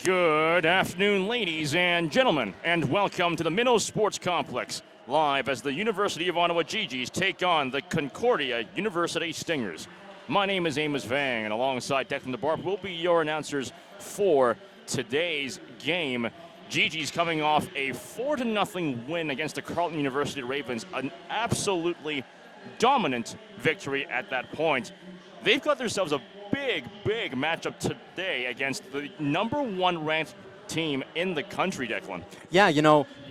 Good afternoon, ladies and gentlemen, and welcome to the Minnow Sports Complex, live as the University of Ottawa GGs take on the Concordia University Stingers. My name is Amos Vang, and alongside Declan DeBarb, we'll be your announcers for today's game. GG's coming off a 4-0 win against the Carleton University Ravens, an absolutely dominant victory at that point. They've got themselves a big matchup today against the #1 ranked team in the country, Declan. Yeah,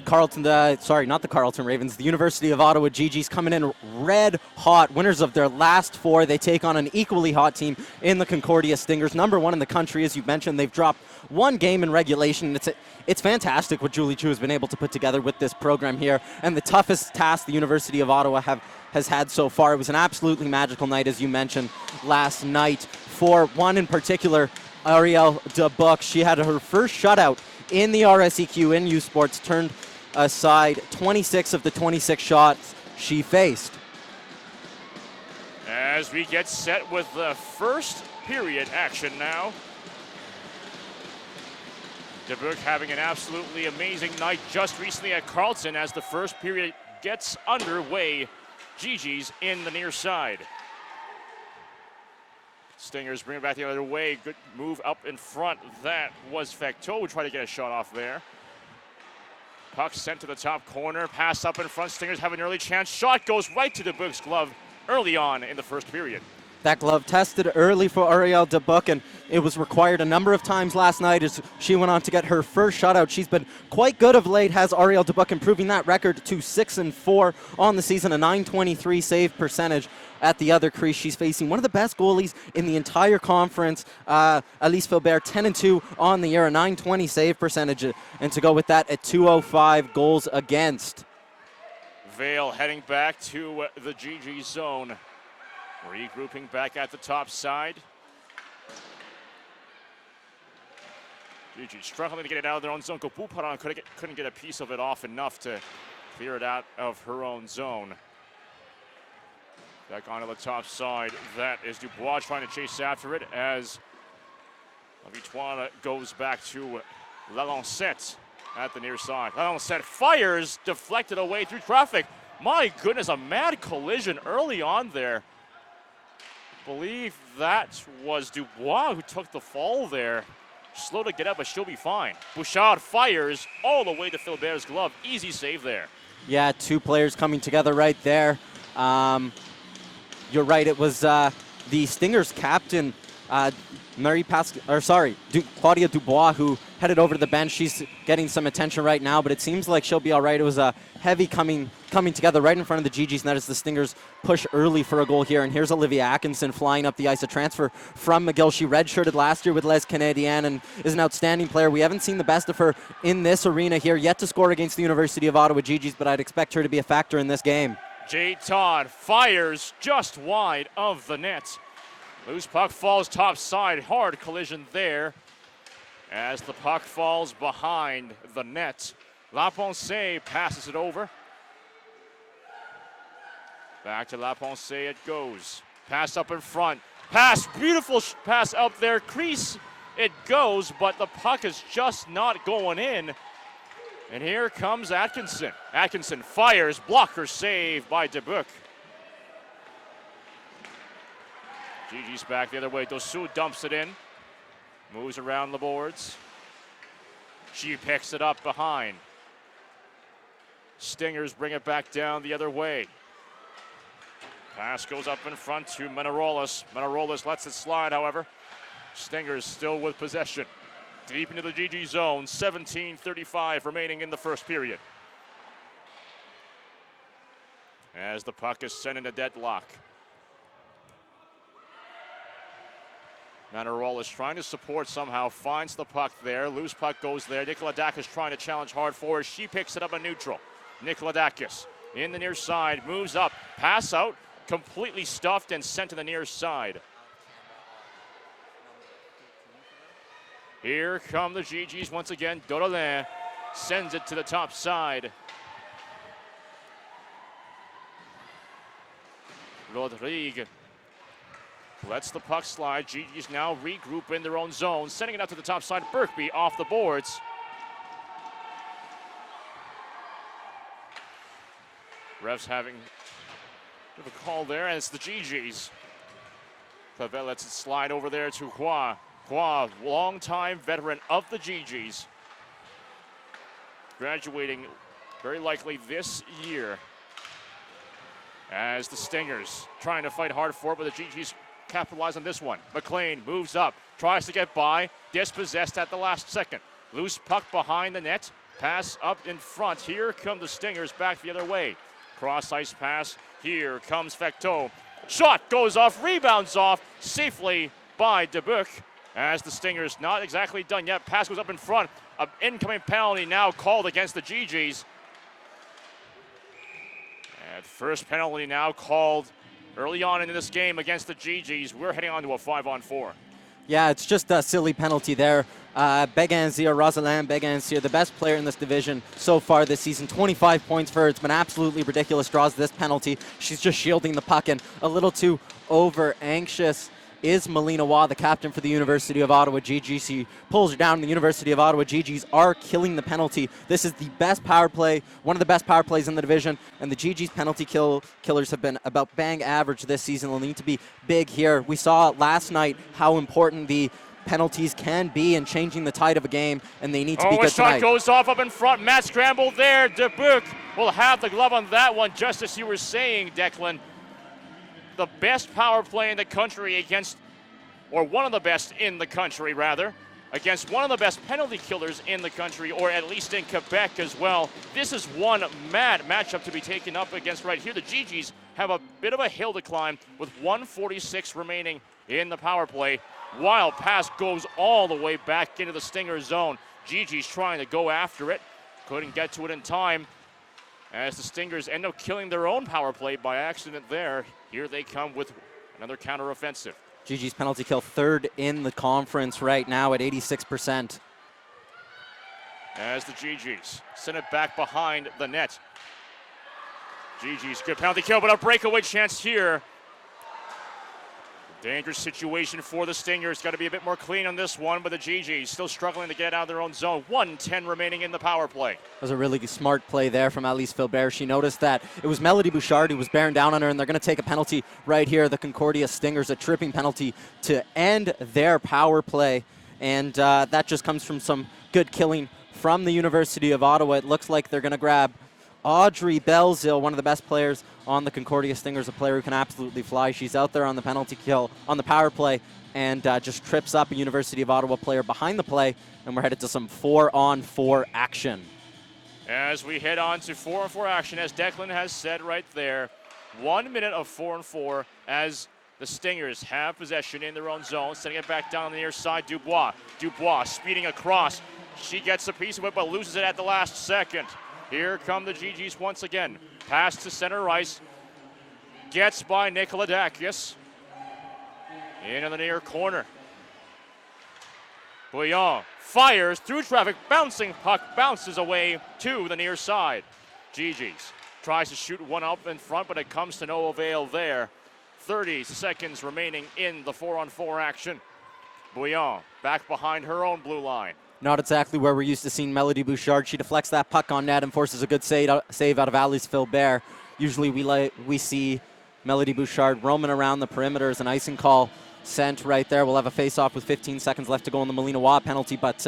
Carleton, not the Carleton Ravens, the University of Ottawa GG's coming in red hot, winners of their last 4. They take on an equally hot team in the Concordia Stingers, #1 in the country, as you mentioned. They've dropped one game in regulation. It's fantastic what Julie Chu has been able to put together with this program here, and the toughest task the University of Ottawa has had so far. It was an absolutely magical night, as you mentioned, last night. For one in particular, Arielle Dubuc, she had her first shutout in the RSEQ in U Sports, turned aside 26 of the 26 shots she faced. As we get set with the first period action now. Dubuc having an absolutely amazing night just recently at Carleton as the first period gets underway. GG's in the near side. Stingers bring it back the other way. Good move up in front. That was Fecteau who tried to get a shot off there. Puck sent to the top corner. Pass up in front. Stingers have an early chance. Shot goes right to Dubuc's glove early on in the first period. That glove tested early for Arielle Dubuc, and it was required a number of times last night as she went on to get her first shutout. She's been quite good of late, has Arielle Dubuc, improving that record to 6-4 on the season, a .923 save percentage at the other crease. She's facing one of the best goalies in the entire conference, Elise Filbert, 10-2 on the year, a .920 save percentage, and to go with that at .205 goals against. Vale heading back to the GG zone. Regrouping back at the top side. GG struggling to get it out of their own zone. Gopuparan couldn't get a piece of it off enough to clear it out of her own zone. Back onto the top side. That is Dubois trying to chase after it as Victoire goes back to Lalancette at the near side. Lalancette fires, deflected away through traffic. My goodness, a mad collision early on there. Believe that was Dubois who took the fall there. Slow to get up, but she'll be fine. Bouchard fires all the way to Filbert's glove. Easy save there. Yeah, two players coming together right there. You're right, it was the Stingers captain, Claudia Dubois, who headed over to the bench. She's getting some attention right now, but it seems like she'll be all right. It was a heavy coming together right in front of the GGs, and that is the Stingers push early for a goal here. And here's Olivia Atkinson flying up the ice, a transfer from McGill. She redshirted last year with Les Canadiens and is an outstanding player. We haven't seen the best of her in this arena here, yet to score against the University of Ottawa GGs, but I'd expect her to be a factor in this game. Jade Todd fires just wide of the net. Loose puck falls top side. Hard collision there as the puck falls behind the net. Laponce passes it over. Back to Laponce it goes. Pass up in front. Pass, beautiful pass up there. Crease it goes, but the puck is just not going in. And here comes Atkinson. Atkinson fires, blocker save by Dubuc. GG's back the other way. Dossou dumps it in. Moves around the boards. She picks it up behind. Stingers bring it back down the other way. Pass goes up in front to Menarolas. Menarolas lets it slide, however. Stingers still with possession. Deep into the GG zone. 17:35 remaining in the first period. As the puck is sent into deadlock. Menarolas trying to support somehow, finds the puck there. Loose puck goes there. Nikolodakis trying to challenge hard forward. She picks it up in neutral. Nikolodakis in the near side, moves up, pass out, completely stuffed and sent to the near side. Here come the GGs once again. Dorolin sends it to the top side. Rodrigue Lets the puck slide. GG's now regroup in their own zone, sending it out to the top side. Birkby off the boards. Refs having a bit of a call there, and it's the GG's. Clavel lets it slide over there to Hua. Hua, longtime veteran of the GG's. Graduating very likely this year. As the Stingers trying to fight hard for it, but the GG's capitalize on this one. McLean moves up, tries to get by, dispossessed at the last second. Loose puck behind the net, pass up in front. Here come the Stingers back the other way. Cross ice pass, here comes Fecteau. Shot goes off, rebounds off safely by Dubuc. As the Stingers not exactly done yet, pass goes up in front. An incoming penalty now called against the GG's. And first penalty now called early on in this game against the GG's. We're heading on to a 5-on-4. Yeah, it's just a silly penalty there. Beganzir, Rosalind Beganzir, the best player in this division so far this season. 25 points for her. It's been absolutely ridiculous. Draws this penalty. She's just shielding the puck and a little too over anxious is Melina Waugh, the captain for the University of Ottawa GGs. He pulls her down. The University of Ottawa GGs are killing the penalty. This is the best power play, one of the best power plays in the division, and the GGs penalty killers have been about bang average this season. They'll need to be big here. We saw last night how important the penalties can be in changing the tide of a game, and they need to be good tonight. A shot goes off up in front. Matt scramble there. Dubuc will have the glove on that one, just as you were saying, Declan. The best power play in the country against, or one of the best in the country, rather, against one of the best penalty killers in the country, or at least in Quebec as well. This is one mad matchup to be taken up against right here. The GGs have a bit of a hill to climb with 1:46 remaining in the power play. Wild pass goes all the way back into the Stinger zone. GG's trying to go after it. Couldn't get to it in time as the Stingers end up killing their own power play by accident there. Here they come with another counteroffensive. GG's penalty kill third in the conference right now at 86%. As the GG's send it back behind the net. GG's good penalty kill, but a breakaway chance here. Dangerous situation for the Stingers. Got to be a bit more clean on this one, but the GGs still struggling to get out of their own zone. 1:10 remaining in the power play. That was a really smart play there from Alice Philbert. She noticed that it was Melody Bouchard who was bearing down on her, and they're going to take a penalty right here. The Concordia Stingers, a tripping penalty to end their power play, and that just comes from some good killing from the University of Ottawa. It looks like they're going to grab Audrey Belzil, one of the best players on the Concordia Stingers, a player who can absolutely fly. She's out there on the penalty kill, on the power play, and just trips up a University of Ottawa player behind the play, and we're headed to some 4-on-4 action. As we head on to 4-on-4 action, as Declan has said right there, 1 minute of 4-on-4 as the Stingers have possession in their own zone, sending it back down on the near side. Dubois speeding across. She gets a piece of it, but loses it at the last second. Here come the GGs once again. Pass to center ice. Gets by Nikolodakis. Into the near corner. Bouillon fires through traffic. Bouncing puck bounces away to the near side. GGs tries to shoot one up in front, but it comes to no avail there. 30 seconds remaining in the 4-on-4 action. Bouillon back behind her own blue line. Not exactly where we're used to seeing Melody Bouchard. She deflects that puck on net and forces a good save out of Alice Philbert. Usually we see Melody Bouchard roaming around the perimeter as an icing call sent right there. We'll have a face-off with 15 seconds left to go on the Melina Waugh penalty, but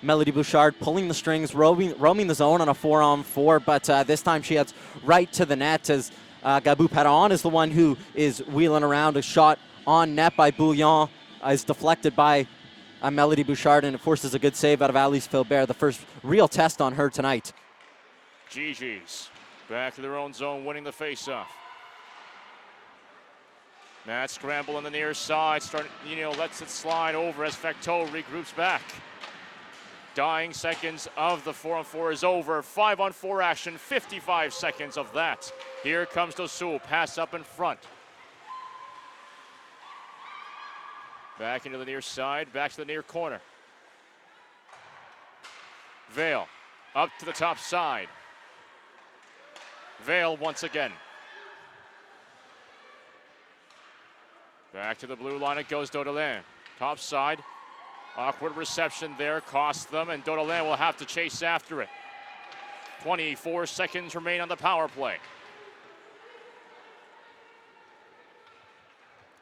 Melody Bouchard pulling the strings, roaming the zone on a 4-on-4, but this time she heads right to the net as Gabou Perron is the one who is wheeling around. A shot on net by Bouillon is deflected by Melody Bouchard, and it forces a good save out of Alice Philbert, the first real test on her tonight. GG's back to their own zone, winning the faceoff. Matt scramble on the near side, lets it slide over as Fecteau regroups back. Dying seconds of the 4-on-4 is over. 5-on-4 action, 55 seconds of that. Here comes Dosul, pass up in front. Back into the near side, back to the near corner. Vale up to the top side. Vale once again. Back to the blue line it goes, Dodelin. Top side. Awkward reception there, cost them, and Dodelin will have to chase after it. 24 seconds remain on the power play.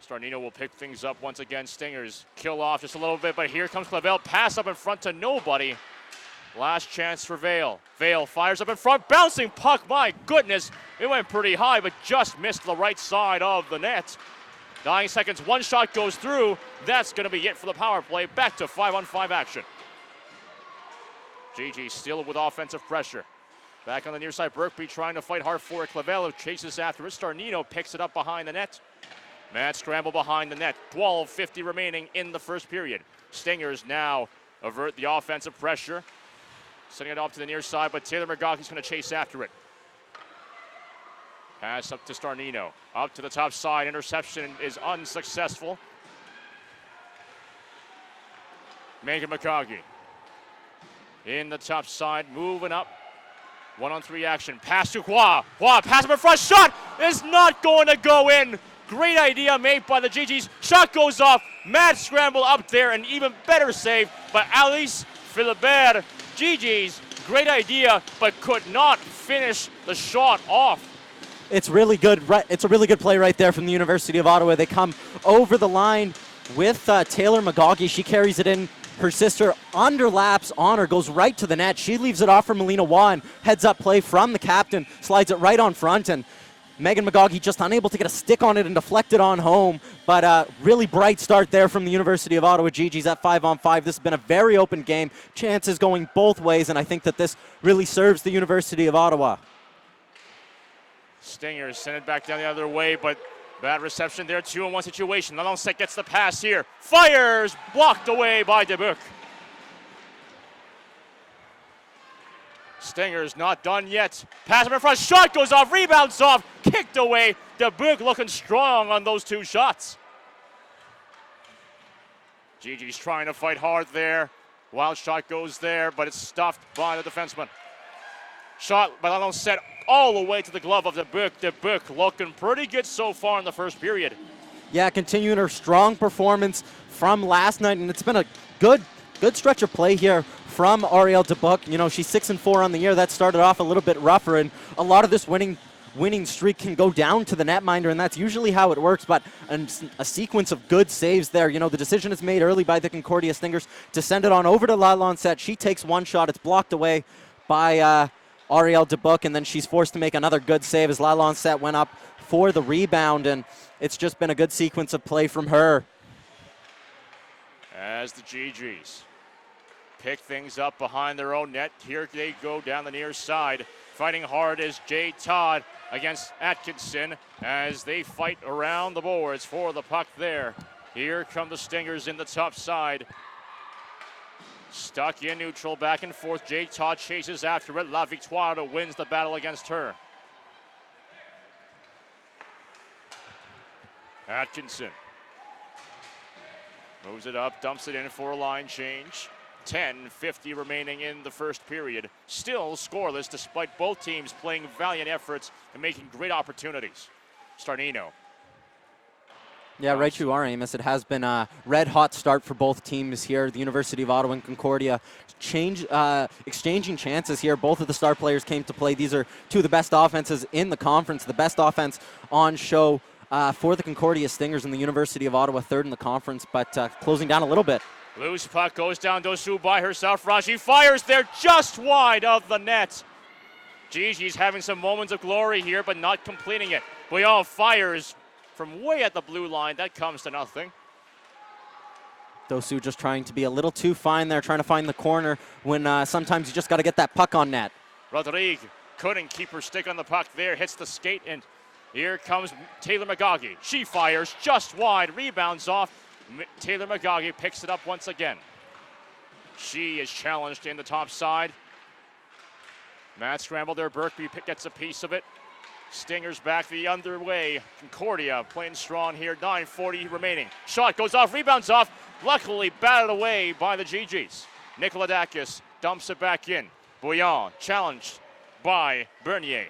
Starnino will pick things up once again. Stingers kill off just a little bit, but here comes Clavel. Pass up in front to nobody. Last chance for Vale. Vale fires up in front, bouncing puck. My goodness, it went pretty high, but just missed the right side of the net. 9 seconds, one shot goes through. That's going to be it for the power play. Back to 5-on-5 action. GG still with offensive pressure. Back on the near side, Berkby trying to fight hard for it. Clavel chases after it. Starnino picks it up behind the net. Mad scramble behind the net. 12:50 remaining in the first period. Stingers now avert the offensive pressure. Sending it off to the near side, but Taylor McGaughey's going to chase after it. Pass up to Starnino. Up to the top side. Interception is unsuccessful. Megan McGaughey in the top side, moving up. 1-on-3 action. Pass to Hua. Hua, pass up in front. Shot is not going to go in. Great idea made by the GGs. Shot goes off. Mad scramble up there. An even better save by Alice Philibert. GGs, great idea, but could not finish the shot off. It's really good. It's a really good play right there from the University of Ottawa. They come over the line with Taylor McGaughey. She carries it in. Her sister underlaps on her, goes right to the net. She leaves it off for Melina Wan. Heads up play from the captain, slides it right on front, and Megan McGaughey just unable to get a stick on it and deflect it on home. But really bright start there from the University of Ottawa GGs at 5-on-5. This has been a very open game. Chances going both ways, and I think that this really serves the University of Ottawa. Stingers send it back down the other way, but bad reception there. 2-on-1 situation. Lalonset gets the pass here. Fires! Blocked away by Dubuc. Stingers not done yet. Pass up in front. Shot goes off. Rebounds off. Kicked away. Dubuc looking strong on those two shots. GG's trying to fight hard there. Wild shot goes there, but it's stuffed by the defenseman. Shot by Lalonset all the way to the glove of Dubuc. Dubuc looking pretty good so far in the first period. Yeah, continuing her strong performance from last night, and it's been a good stretch of play here from Arielle Dubuc. You know, she's 6-4 on the year. That started off a little bit rougher, and a lot of this winning streak can go down to the netminder, and that's usually how it works, but a sequence of good saves there. You know, the decision is made early by the Concordia Stingers to send it on over to Lalonset. She takes one shot. It's blocked away by Arielle Dubuc, and then she's forced to make another good save as Lalonset went up for the rebound, and it's just been a good sequence of play from her. As the GGs pick things up behind their own net, here they go down the near side. Fighting hard is Jay Todd against Atkinson as they fight around the boards for the puck there. Here come the Stingers in the top side. Stuck in neutral, back and forth. Jay Todd chases after it. La Victoire wins the battle against her. Atkinson moves it up, dumps it in for a line change. 10:50 remaining in the first period. Still scoreless despite both teams playing valiant efforts and making great opportunities. Starnino. Yeah, right you are, Amos. It has been a red-hot start for both teams here. The University of Ottawa and Concordia exchanging chances here. Both of the star players came to play. These are two of the best offenses in the conference. The best offense on show for the Concordia Stingers, and the University of Ottawa third in the conference, but closing down a little bit. Loose puck goes down Dosu by herself. Raji fires there just wide of the net. Gigi's having some moments of glory here, but not completing it. Bouillon fires from way at the blue line. That comes to nothing. Dosu just trying to be a little too fine there, trying to find the corner when sometimes you just got to get that puck on net. Rodrigue couldn't keep her stick on the puck there. Hits the skate, and here comes Taylor McGaughey. She fires just wide, rebounds off. Taylor McGaughey picks it up once again. She is challenged in the top side. Matt scrambled there. Berkby gets a piece of it. Stingers back the other way. Concordia playing strong here. 9:40 remaining. Shot goes off, rebounds off. Luckily batted away by the GGs. Nikolodakis dumps it back in. Bouillon challenged by Bernier.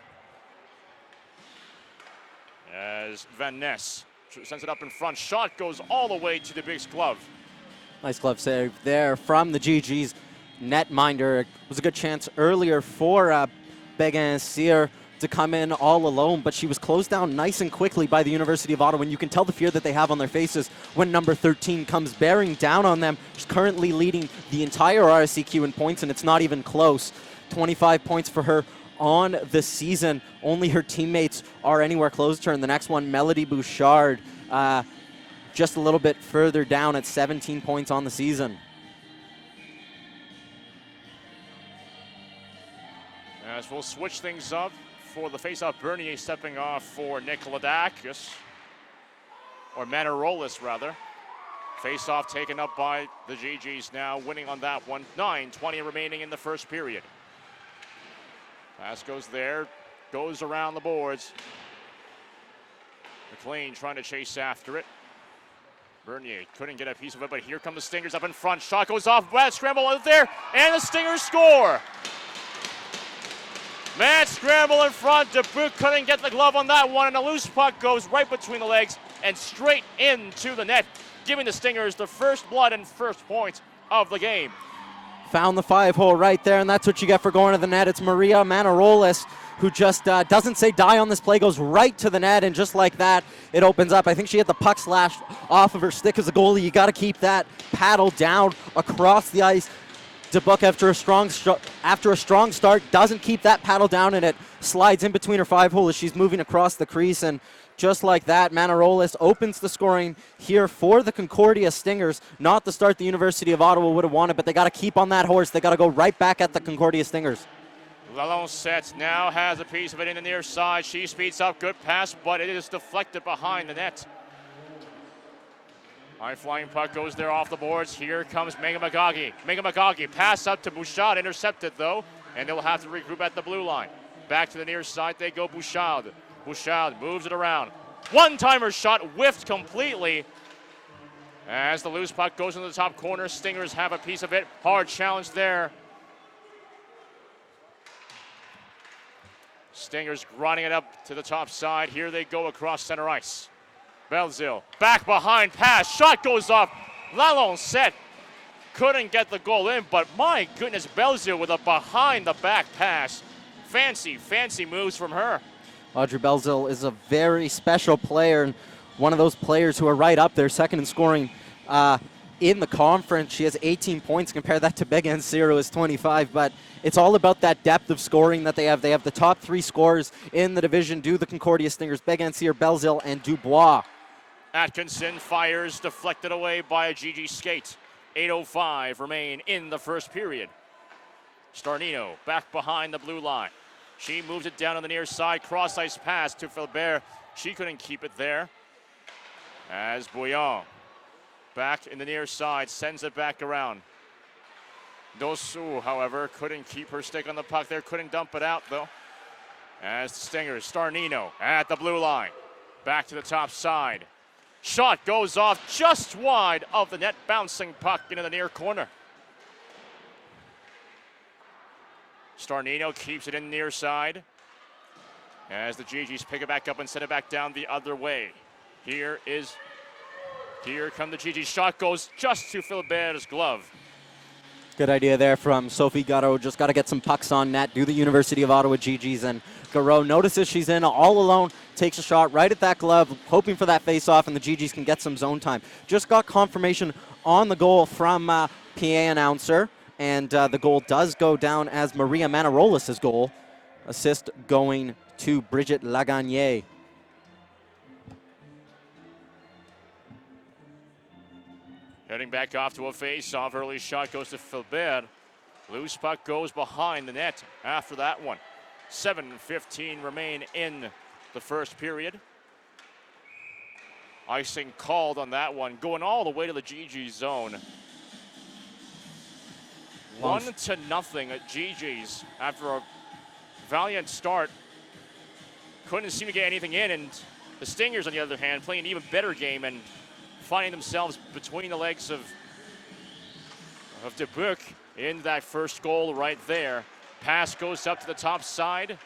As Van Ness sends it up in front. Shot goes all the way to the big glove. Nice glove save there from the GG's netminder. It was a good chance earlier for Began-Cyr to come in all alone, but she was closed down nice and quickly by the University of Ottawa, and you can tell the fear that they have on their faces when number 13 comes bearing down on them. She's currently leading the entire RSCQ in points, and it's not even close. 25 points for her on the season. Only her teammates are anywhere close to her. And the next one, Melody Bouchard, just a little bit further down at 17 points on the season. As we'll switch things up for the face-off, Bernier stepping off for Nikolodakis, or Manarolis rather. Face-off taken up by the GGs now, winning on that one. 9:20 remaining in the first period. Pass goes there, goes around the boards. McLean trying to chase after it. Bernier couldn't get a piece of it, but here come the Stingers up in front. Shot goes off, bad scramble out there, and the Stingers score! Mad scramble in front. Dubuque couldn't get the glove on that one, and a loose puck goes right between the legs and straight into the net, giving the Stingers the first blood and first points of the game. Found the 5-hole right there, and that's what you get for going to the net. It's Maria Manarolis, who just doesn't say die on this play, goes right to the net, and just like that, it opens up. I think she had the puck slashed off of her stick as a goalie. You got to keep that paddle down across the ice. Dubuque, after a strong start, doesn't keep that paddle down, and it slides in between her 5-hole as she's moving across the crease. And just like that, Manarolis opens the scoring here for the Concordia Stingers. Not the start the University of Ottawa would have wanted, but they got to keep on that horse. They got to go right back at the Concordia Stingers. Lalonde now has a piece of it in the near side. She speeds up, good pass, but it is deflected behind the net. High-flying puck goes there off the boards. Here comes Megan Magagi. Megan Magagi, pass up to Bouchard, intercepted though, and they'll have to regroup at the blue line. Back to the near side they go, Bouchard. Bouchard moves it around. One-timer shot whiffed completely. As the loose puck goes into the top corner, Stingers have a piece of it. Hard challenge there. Stingers grinding it up to the top side. Here they go across center ice. Belzil, back behind, pass, shot goes off. Lalonde couldn't get the goal in, but my goodness, Belzil with a behind-the-back pass. Fancy moves from her. Audrey Belzil is a very special player, and one of those players who are right up there, second in scoring in the conference. She has 18 points. Compare that to Began-Cyr, who is 25, but it's all about that depth of scoring that they have. They have the top 3 scorers in the division, do the Concordia Stingers, Began-Cyr, Belzil, and Dubois. Atkinson fires, deflected away by a GG skate. 8:05 remain in the first period. Starnino back behind the blue line. She moves it down on the near side, cross-ice pass to Filbert. She couldn't keep it there. As Bouillon back in the near side, sends it back around. Dosu, however, couldn't keep her stick on the puck there, couldn't dump it out though. As the Stingers, Starnino at the blue line. Back to the top side. Shot goes off just wide of the net, bouncing puck into the near corner. Starnino keeps it in near side as the GGs pick it back up and send it back down the other way. Here come the GGs. Shot goes just to Philbert's glove. Good idea there from Sophie Garreau. Just got to get some pucks on net. Do the University of Ottawa GGs, and Garreau notices she's in all alone, takes a shot right at that glove, hoping for that face-off, and the GGs can get some zone time. Just got confirmation on the goal from PA announcer, and the goal does go down as Maria Manarolis' goal. Assist going to Brigitte Lagagne. Heading back off to a face-off. Early shot goes to Filbert. Loose puck goes behind the net after that one. 7:15 remain in the first period. Icing called on that one, going all the way to the GG zone. 1-0 at GG's after a valiant start. Couldn't seem to get anything in, and the Stingers, on the other hand, playing an even better game and finding themselves between the legs of Dubuque in that first goal right there. Pass goes up to the top side.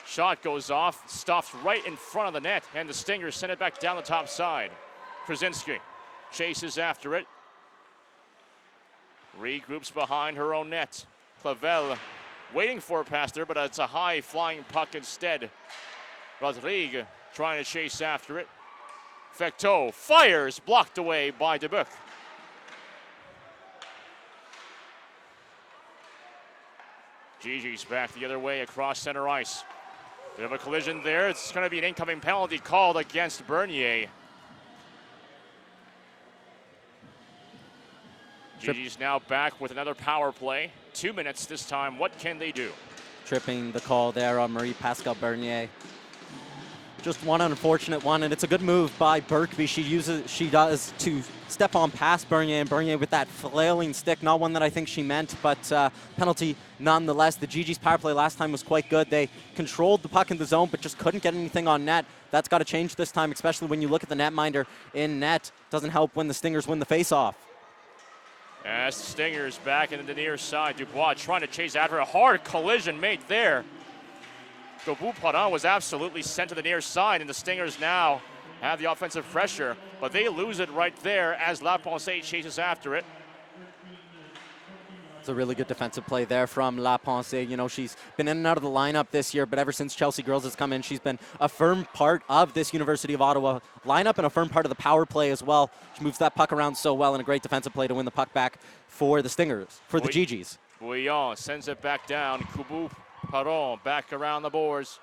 Shot goes off, stops right in front of the net, and the Stingers send it back down the top side. Krasinski chases after it. Regroups behind her own net. Clavel waiting for a pass there, but it's a high flying puck instead. Rodrigue trying to chase after it. Fecteau fires, blocked away by Dubuc. Gigi's back the other way across center ice. Bit of a collision there. It's going to be an incoming penalty called against Bernier. Gigi's now back with another power play. 2 minutes this time. What can they do? Tripping the call there on Marie-Pascale Bernier. Just one unfortunate one, and it's a good move by Berkby. She does to step on past Bernier, and Bernier with that flailing stick, not one that I think she meant, but penalty nonetheless. The Gigi's power play last time was quite good. They controlled the puck in the zone, but just couldn't get anything on net. That's got to change this time, especially when you look at the netminder in net. Doesn't help when the Stingers win the faceoff. As the Stingers back into the near side, Dubois trying to chase after a hard collision made there. Gobu-Paran was absolutely sent to the near side, and the Stingers now have the offensive pressure, but they lose it right there as La Pensée chases after it. It's a really good defensive play there from La Pensée. You know, she's been in and out of the lineup this year, but ever since Chelsea Girls has come in, she's been a firm part of this University of Ottawa lineup and a firm part of the power play as well. She moves that puck around so well, and a great defensive play to win the puck back for the Stingers, for the Gigis. Bouillon sends it back down. Gobu-Paran back around the boards.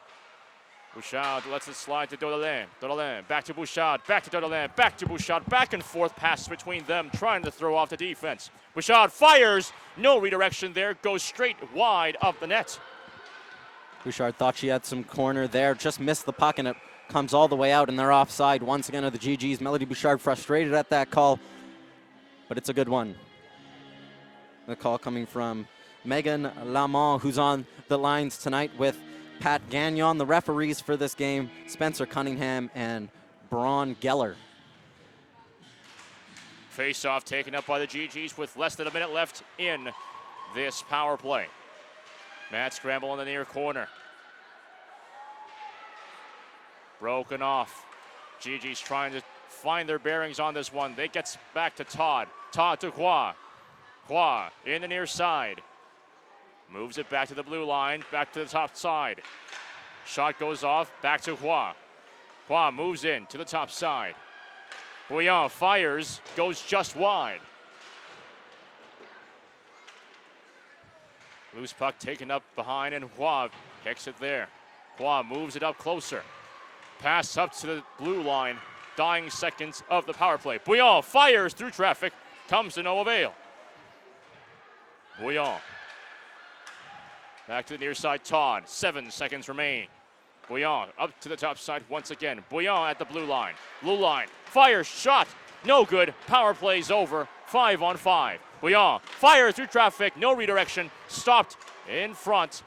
Bouchard lets it slide to Dodelin. Dodelin back to Bouchard, back to Dodelin, back to Bouchard. Back and forth pass between them, trying to throw off the defense. Bouchard fires, no redirection there, goes straight wide of the net. Bouchard thought she had some corner there, just missed the puck, and it comes all the way out, and they're offside once again of the GGs. Melody Bouchard frustrated at that call, but it's a good one. The call coming from Megan Lamont, who's on the lines tonight with Pat Gagnon. The referees for this game, Spencer Cunningham and Braun Geller. Face-off taken up by the GGs with less than a minute left in this power play. Matt scramble in the near corner. Broken off. GG's trying to find their bearings on this one. They get back to Todd. Todd to Hua. Hua in the near side. Moves it back to the blue line, back to the top side. Shot goes off, back to Hua. Hua moves in to the top side. Bouillon fires, goes just wide. Loose puck taken up behind, and Hua kicks it there. Hua moves it up closer. Pass up to the blue line. Dying seconds of the power play. Bouillon fires through traffic, comes to no avail. Bouillon. Back to the near side, Todd. 7 seconds remain. Bouillon up to the top side once again. Bouillon at the blue line. Blue line. Fires, shot. No good. Power play's over. 5-on-5. Bouillon fires through traffic. No redirection. Stopped in front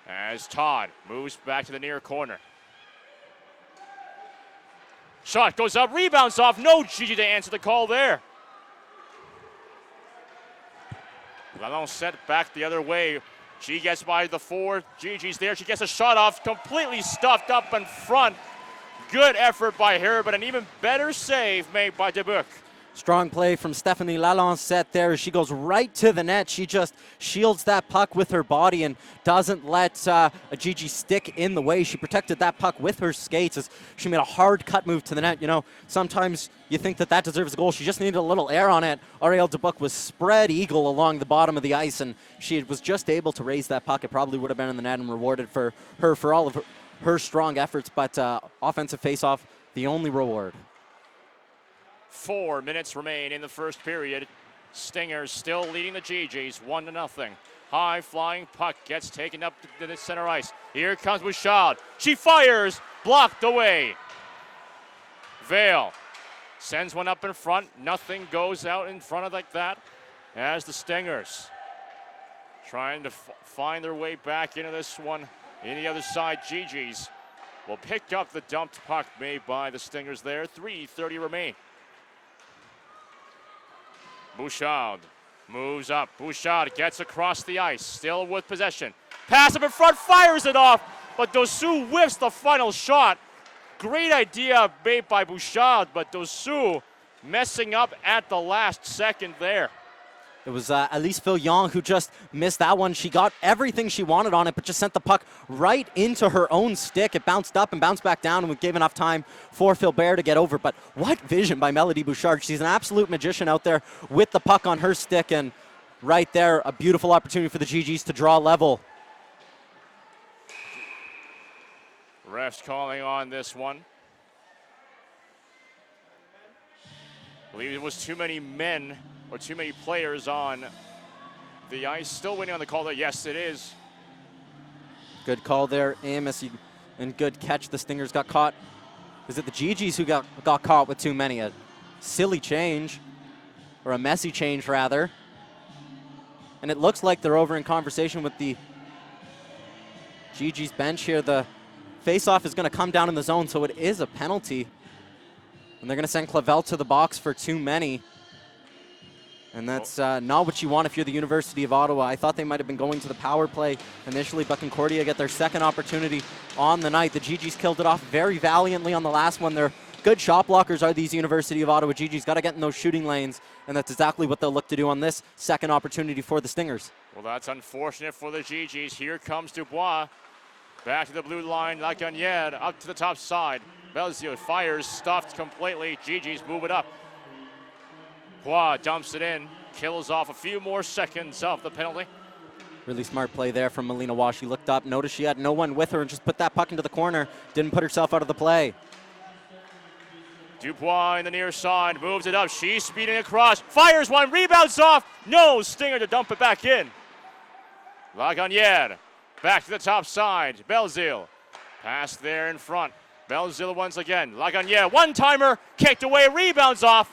as Todd moves back to the near corner. Shot goes up. Rebounds off. No Gigi to answer the call there. Lalonde set back the other way. She gets by the 4. Gigi's there. She gets a shot off. Completely stuffed up in front. Good effort by her, but an even better save made by Dubuc. Strong play from Stephanie Lalonde there. She goes right to the net. She just shields that puck with her body and doesn't let a Gigi stick in the way. She protected that puck with her skates as she made a hard cut move to the net. You know, sometimes you think that deserves a goal. She just needed a little air on it. Ariel Dubuc was spread eagle along the bottom of the ice, and she was just able to raise that puck. It probably would have been in the net and rewarded for her for all of her strong efforts, but offensive faceoff, the only reward. 4 minutes remain in the first period. Stingers still leading the GGs 1-0. High flying puck gets taken up to the center ice. Here comes Bouchard. She fires, blocked away. Vale sends one up in front. Nothing goes out in front of like that as the Stingers trying to find their way back into this one. In the other side, GGs will pick up the dumped puck made by the Stingers there. 3:30 remain. Bouchard moves up. Bouchard gets across the ice, still with possession. Pass up in front, fires it off. but Dosu whiffs the final shot. Great idea made by Bouchard, but Dosu messing up at the last second there. It was Elise Fillon who just missed that one. She got everything she wanted on it, but just sent the puck right into her own stick. It bounced up and bounced back down, and gave enough time for Philbert to get over. But what vision by Melody Bouchard. She's an absolute magician out there with the puck on her stick, and right there, a beautiful opportunity for the GGs to draw level. Refs calling on this one. I believe it was too many men or too many players on the ice. Still waiting on the call there. Yes, it is. Good call there, Amos, and good catch. The Stingers got caught. Is it the GGs who got caught with too many? A silly change, or a messy change rather. And it looks like they're over in conversation with the GG's bench here. The face-off is going to come down in the zone, so it is a penalty. And they're going to send Clavel to the box for too many. And that's not what you want if you're the University of Ottawa. I thought they might have been going to the power play initially, but Concordia get their second opportunity on the night. The GGs killed it off very valiantly on the last one. They're good shot blockers are these University of Ottawa GGs. Got to get in those shooting lanes, and that's exactly what they'll look to do on this second opportunity for the Stingers. Well, that's unfortunate for the GGs. Here comes Dubois. Back to the blue line, Lagunière up to the top side. Belzio fires, stuffed completely. GGs move it up. Bois dumps it in, kills off a few more seconds of the penalty. Really smart play there from Melina Waugh. She looked up, noticed she had no one with her, and just put that puck into the corner. Didn't put herself out of the play. Dubois in the near side, moves it up. She's speeding across, fires one, rebounds off. No, Stinger to dump it back in. Lagunière back to the top side. Belzile pass there in front. Belzile once again. Lagunière, one-timer, kicked away, rebounds off.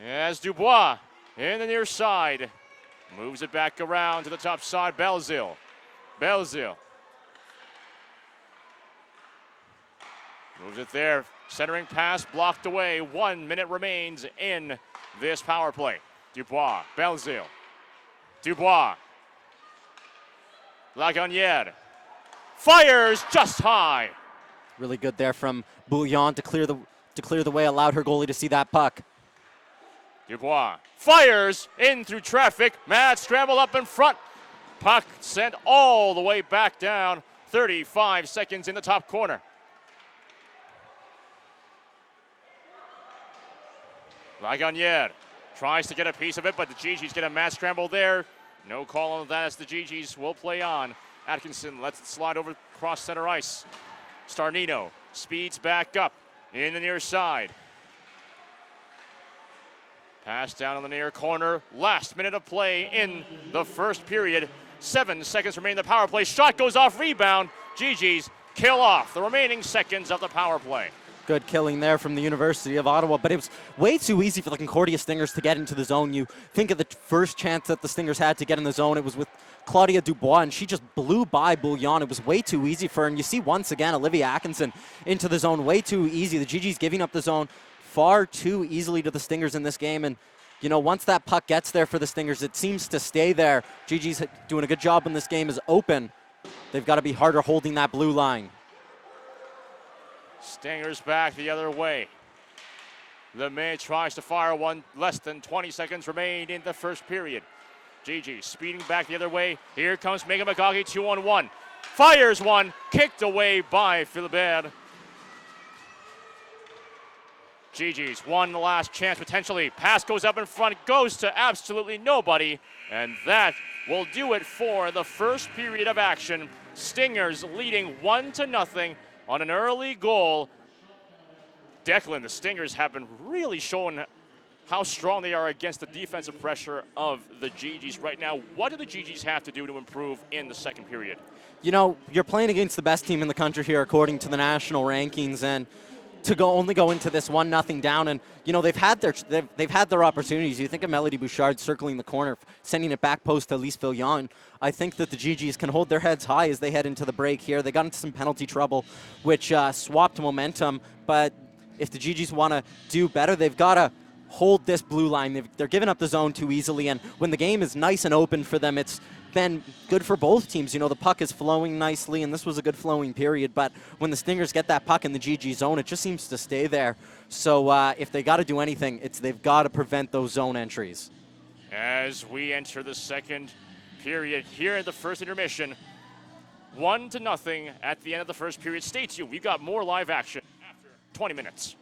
As Dubois in the near side moves it back around to the top side. Belzile moves it there. Centering pass blocked away. 1 minute remains in this power play. Dubois, Belzile, Dubois, Lagunière fires just high. Really good there from Bouillon to clear the way, allowed her goalie to see that puck. Dubois fires in through traffic. Mad scramble up in front. Puck sent all the way back down. 35 seconds in the top corner. Lagunière tries to get a piece of it, but the GGs get a mad scramble there. No call on that as the GGs will play on. Atkinson lets it slide over across center ice. Starnino speeds back up in the near side. Pass down on the near corner. Last minute of play in the first period. 7 seconds remain in the power play. Shot goes off, rebound. GGs kill off the remaining seconds of the power play. Good killing there from the University of Ottawa, but it was way too easy for the Concordia Stingers to get into the zone. You think of the first chance that the Stingers had to get in the zone, it was with Claudia Dubois, and she just blew by Bouillon. It was way too easy for her, and you see once again Olivia Atkinson into the zone, way too easy. The GG's giving up the zone far too easily to the Stingers in this game, and you know, once that puck gets there for the Stingers, it seems to stay there. GG's doing a good job when this game is open. They've got to be harder holding that blue line. Stingers back the other way. LeMay tries to fire one. Less than 20 seconds remain in the first period. GG speeding back the other way. Here comes Megan McGaughey, 2-on-1. Fires one, kicked away by Philbert. GG's won the last chance potentially. Pass goes up in front, goes to absolutely nobody. And that will do it for the first period of action. Stingers leading 1-0 on an early goal. Declan, the Stingers have been really showing how strong they are against the defensive pressure of the GGs right now. What do the GGs have to do to improve in the second period? You know, you're playing against the best team in the country here according to the national rankings, and to only go into this 1-0 down, and you know they've had their opportunities. You think of Melody Bouchard circling the corner, sending it back post to Elise Fillon. I think that the GGs can hold their heads high as they head into the break here. They got into some penalty trouble, which swapped momentum. But if the GGs want to do better, they've got to hold this blue line. They're giving up the zone too easily, and when the game is nice and open for them, it's been good for both teams. You know, the puck is flowing nicely, and this was a good flowing period, but when the Stingers get that puck in the GG zone, it just seems to stay there. So if they got to do anything, they've got to prevent those zone entries. As we enter the second period here at the first intermission, 1-0 at the end of the first period. Stay tuned. We've got more live action after 20 minutes.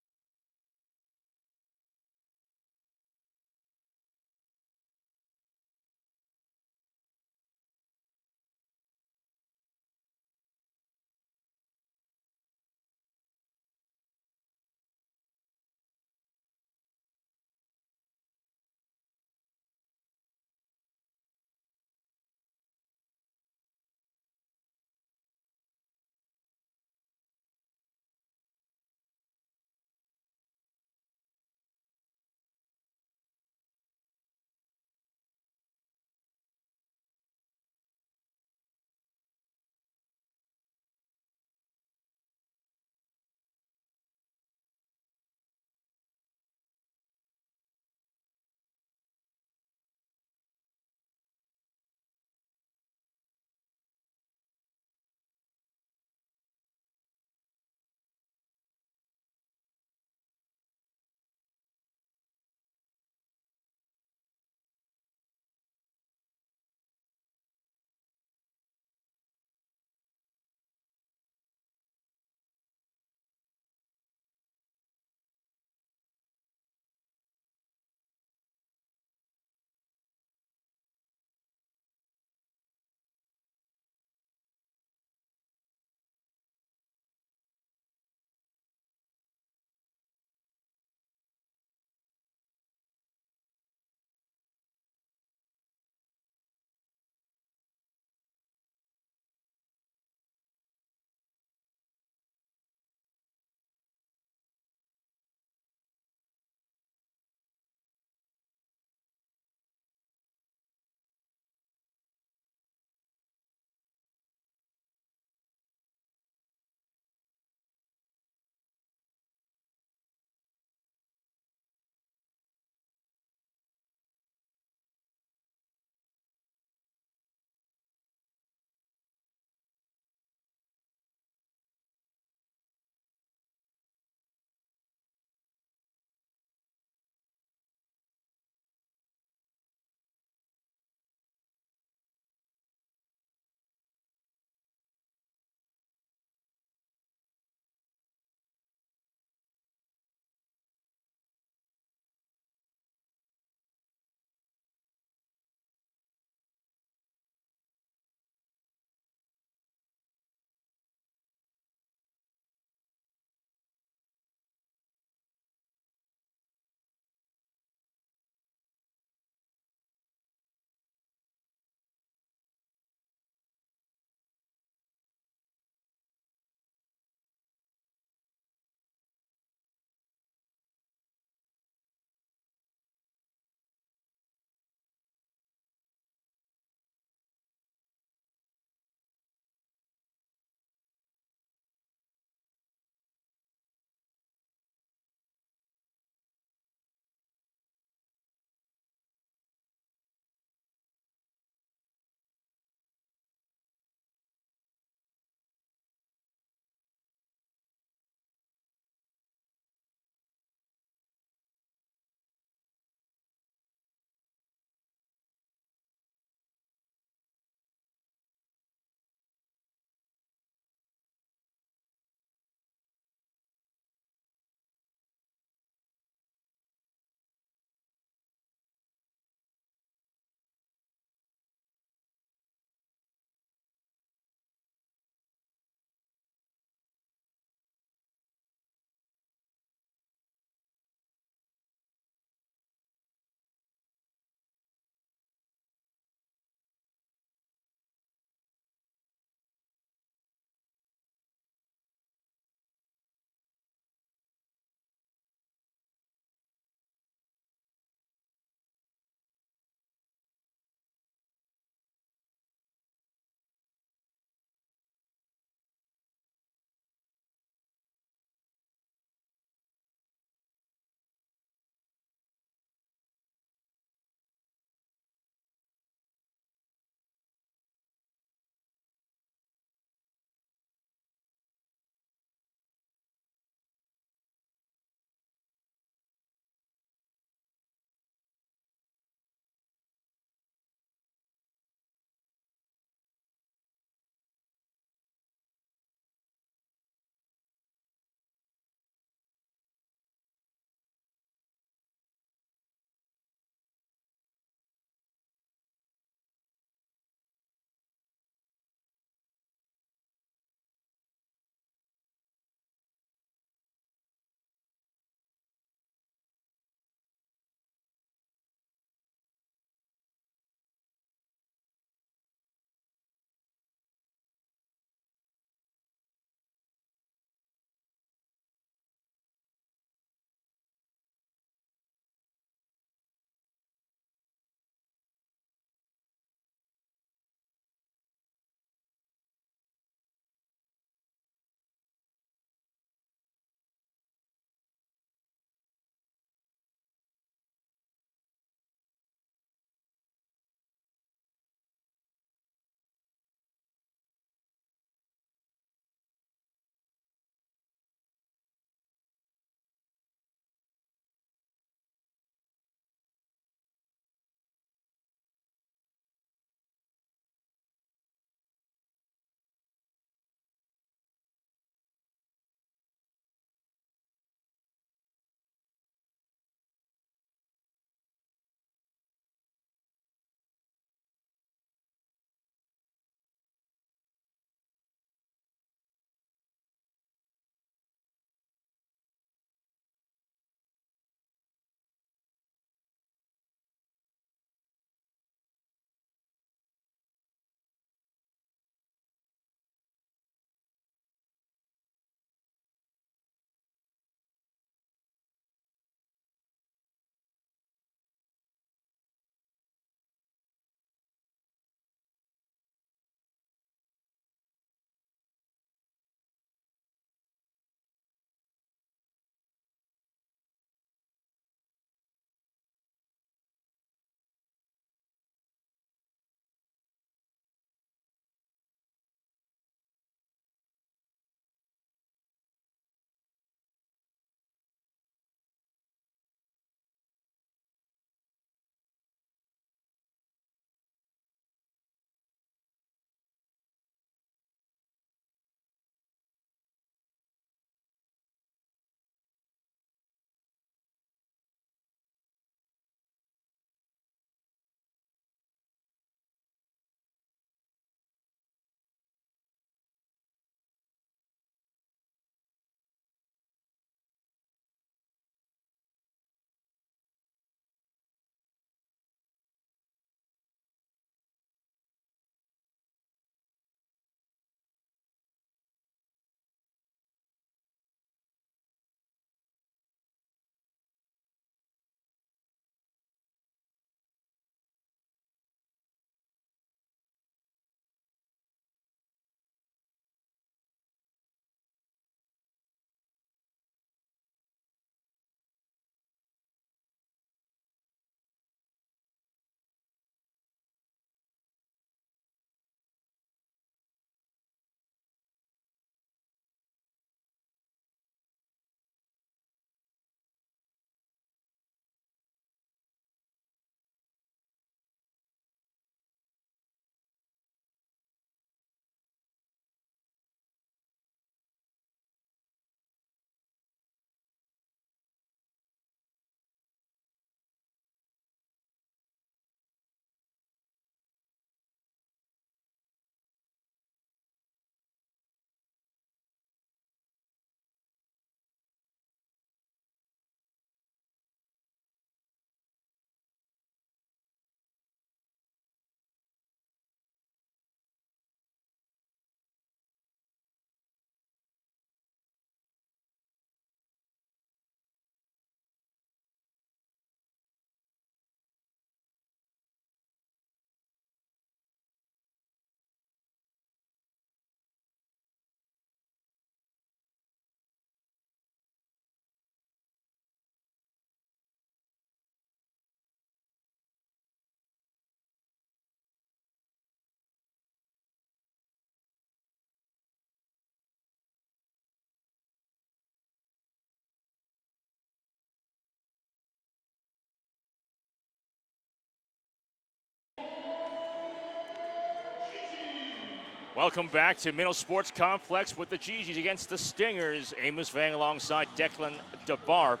Welcome back to Minnow Sports Complex with the GGs against the Stingers. Amos Vang alongside Declan DeBarp.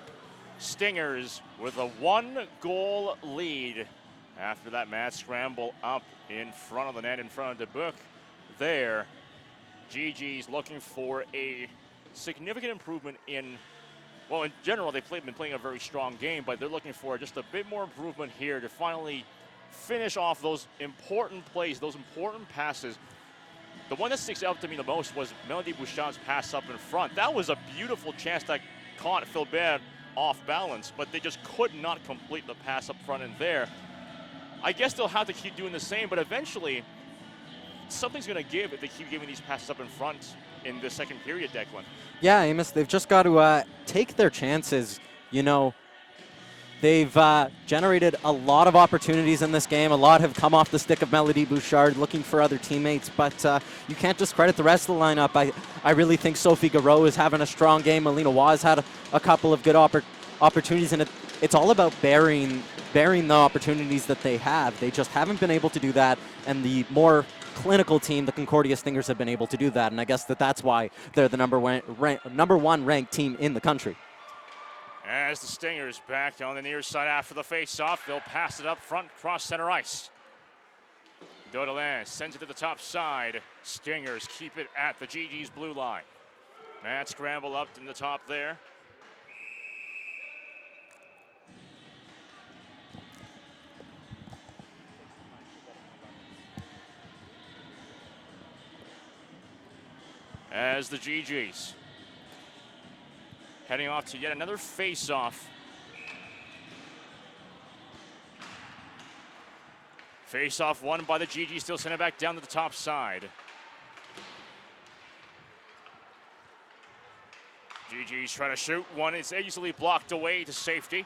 Stingers with a 1-goal lead after that mad scramble up in front of the net, in front of DeBook there. GGs looking for a significant improvement in general, they've been playing a very strong game, but they're looking for just a bit more improvement here to finally finish off those important plays, those important passes. The one that sticks out to me the most was Melody Bouchard's pass up in front. That was a beautiful chance that caught Philbert off balance, but they just could not complete the pass up front in there. I guess they'll have to keep doing the same, but eventually something's going to give if they keep giving these passes up in front in the second period, Declan. Yeah, Amos, they've just got to take their chances. You know, they've generated a lot of opportunities in this game. A lot have come off the stick of Melody Bouchard looking for other teammates, but you can't discredit the rest of the lineup. I really think Sophie Garreau is having a strong game. Melina Waugh has had a couple of good opportunities, and it's all about bearing the opportunities that they have. They just haven't been able to do that, and the more clinical team, the Concordia Stingers, have been able to do that, and I guess that's why they're the number one ranked team in the country. As the Stingers back on the near side after the face-off, they'll pass it up front, cross center ice. Daudelin sends it to the top side. Stingers keep it at the GG's blue line. Mad scramble up in the top there. As the GGs heading off to yet another face-off. Face-off won by the GGs, still send it back down to the top side. GGs try to shoot one, it's easily blocked away to safety.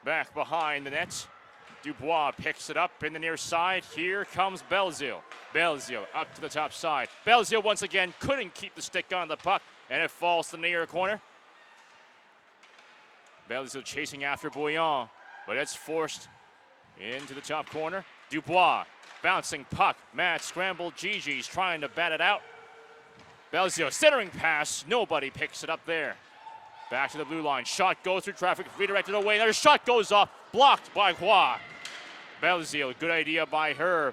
Back behind the net. Dubois picks it up in the near side. Here comes Belzile. Belzile up to the top side. Belzile once again couldn't keep the stick on the puck, and it falls to the near corner. Belzile chasing after Bouillon, but it's forced into the top corner. Dubois bouncing puck. Mad scramble. GG's trying to bat it out. Belzile centering pass. Nobody picks it up there. Back to the blue line. Shot goes through traffic, redirected away. Another shot goes off, blocked by Hua. Belzile, good idea by her.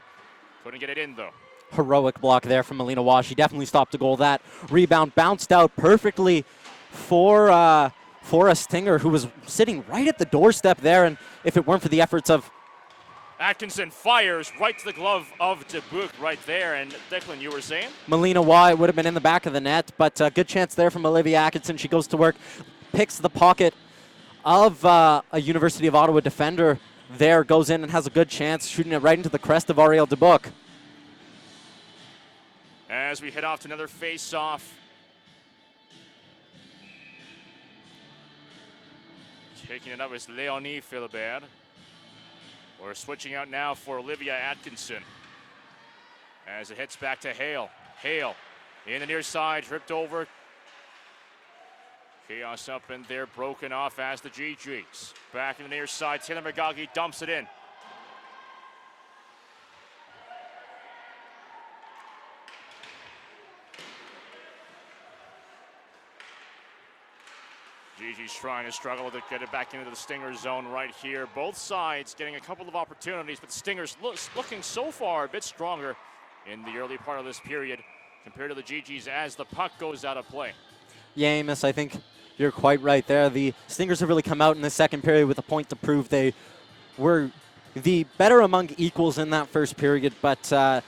Couldn't get it in though. Heroic block there from Melina Waugh. She definitely stopped the goal. That rebound bounced out perfectly for a Stinger who was sitting right at the doorstep there. And if it weren't for the efforts of Atkinson, fires right to the glove of DeBook right there. And Declan, you were saying? Melina Waugh, it would have been in the back of the net, but a good chance there from Olivia Atkinson. She goes to work, picks the pocket of a University of Ottawa defender there, goes in and has a good chance, shooting it right into the crest of Ariel DeBook. As we head off to another face-off. Taking it up is Leonie Philibert. We're switching out now for Olivia Atkinson. As it hits back to Hale. Hale in the near side, tripped over. Chaos up in there, broken off as the GGs. Back in the near side, Taylor McGoggy dumps it in. GG's trying to struggle to get it back into the Stinger zone right here. Both sides getting a couple of opportunities, but Stingers looking so far a bit stronger in the early part of this period compared to the GGs as the puck goes out of play. Yeah, Amos, I think you're quite right there. The Stingers have really come out in the second period with a point to prove. They were the better among equals in that first period, but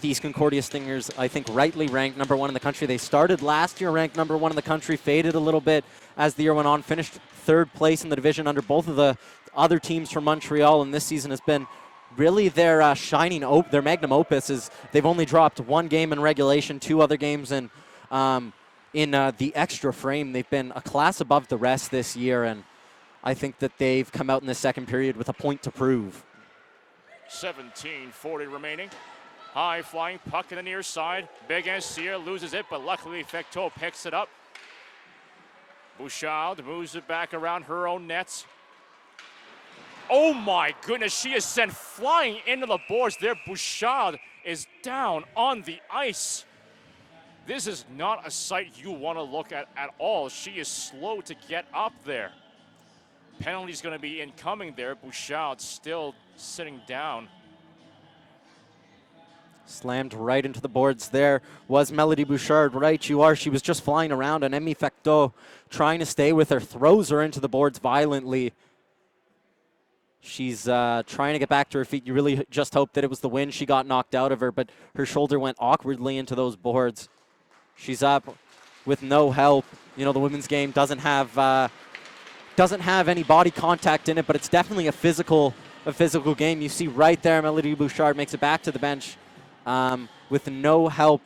these Concordia Stingers, I think, rightly ranked number one in the country. They started last year ranked number one in the country, faded a little bit as the year went on, finished third place in the division under both of the other teams from Montreal, and this season has been really their their magnum opus. Is they've only dropped one game in regulation, two other games in the extra frame. They've been a class above the rest this year, and I think that they've come out in the second period with a point to prove. 17:40 remaining. High flying puck in the near side. Big Sear loses it, but luckily Fecteau picks it up. Bouchard moves it back around her own nets. Oh my goodness, she is sent flying into the boards there. Bouchard is down on the ice. This is not a sight you want to look at all. She is slow to get up there. Penalty's going to be incoming there. Bouchard still sitting down. Slammed right into the boards there was Melody Bouchard. Right you are. She was just flying around, and Emmy Fecteau trying to stay with her, throws her into the boards violently. She's trying to get back to her feet. You really just hope that it was the wind she got knocked out of her, but her shoulder went awkwardly into those boards. She's up with no help. You know, the women's game doesn't have any body contact in it, but it's definitely a physical game. You see right there, Melody Bouchard makes it back to the bench with no help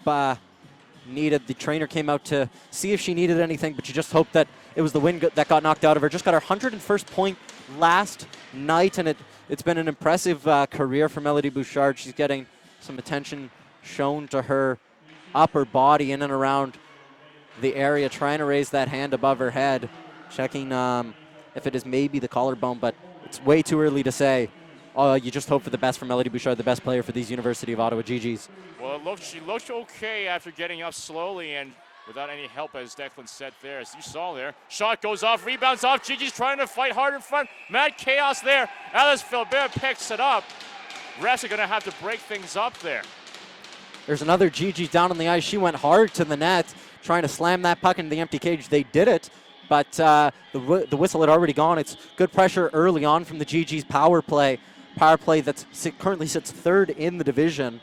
needed. The trainer came out to see if she needed anything, but you just hope that it was the wind that got knocked out of her. Just got her 101st point last night, and it's been an impressive career for Melody Bouchard. She's getting some attention shown to her upper body in and around the area, trying to raise that hand above her head, checking if it is maybe the collarbone, but it's way too early to say. You just hope for the best for Melody Bouchard, the best player for these University of Ottawa GGs. Well, she looked okay after getting up slowly and without any help, as Declan said there. As you saw there, shot goes off, rebounds off. Gigi's trying to fight hard in front. Mad chaos there. Alice Philbert picks it up. Refs are going to have to break things up there. There's another Gigi down on the ice. She went hard to the net, trying to slam that puck into the empty cage. They did it, but the whistle had already gone. It's good pressure early on from the Gigi's power play that currently sits third in the division.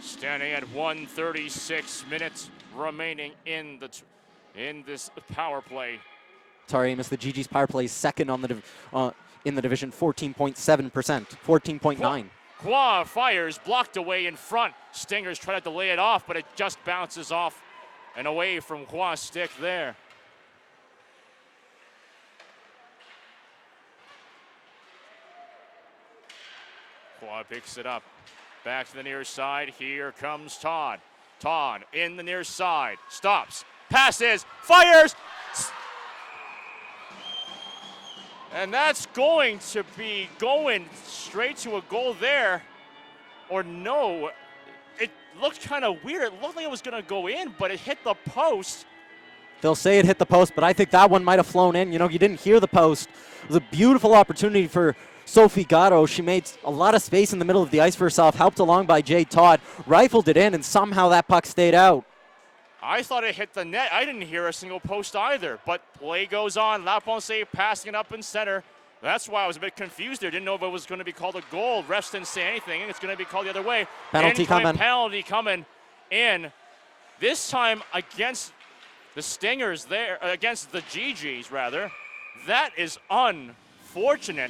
Standing at 1:36 minutes remaining in this power play. Sorry, Amos, the Gigi's power play is second in the division, 14.7%, 14.9. Hua fires, blocked away in front. Stingers try to delay it off, but it just bounces off and away from Hua's stick there. Hua picks it up. Back to the near side. Here comes Todd. Todd in the near side. Stops. Passes. Fires. And that's going to be going straight to a goal there. Or no. It looked kind of weird. It looked like it was going to go in, but it hit the post. They'll say it hit the post, but I think that one might have flown in. You know, you didn't hear the post. It was a beautiful opportunity for Sophie Gatto. She made a lot of space in the middle of the ice for herself, helped along by Jade Todd, rifled it in, and somehow that puck stayed out. I thought it hit the net. I didn't hear a single post either, but play goes on. Laponce passing it up in center. That's why I was a bit confused there. Didn't know if it was going to be called a goal. Refs didn't say anything. It's going to be called the other way. Penalty coming. Penalty coming in. This time against the Stingers there, against the GGs rather. That is unfortunate.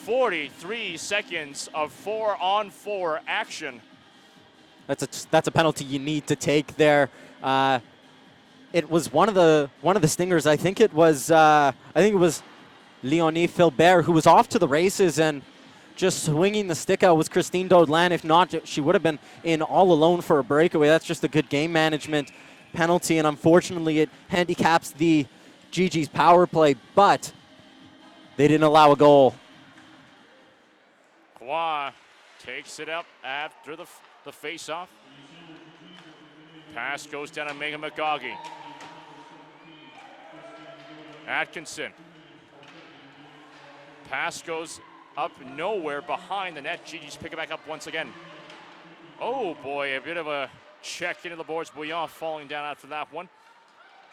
43 seconds of 4-on-4 action. That's a penalty you need to take there. It was one of the Stingers. I think it was Leonie Philbert who was off to the races and just swinging the stick out was Christine Daudelain. If not, she would have been in all alone for a breakaway. That's just a good game management penalty, and unfortunately it handicaps the GG's power play, but they didn't allow a goal. Hua takes it up after the face-off. Pass goes down to Megan McGaughey. Atkinson. Pass goes up nowhere behind the net. Gigi's pick it back up once again. Oh boy, a bit of a check into the boards. Bouillon falling down after that one.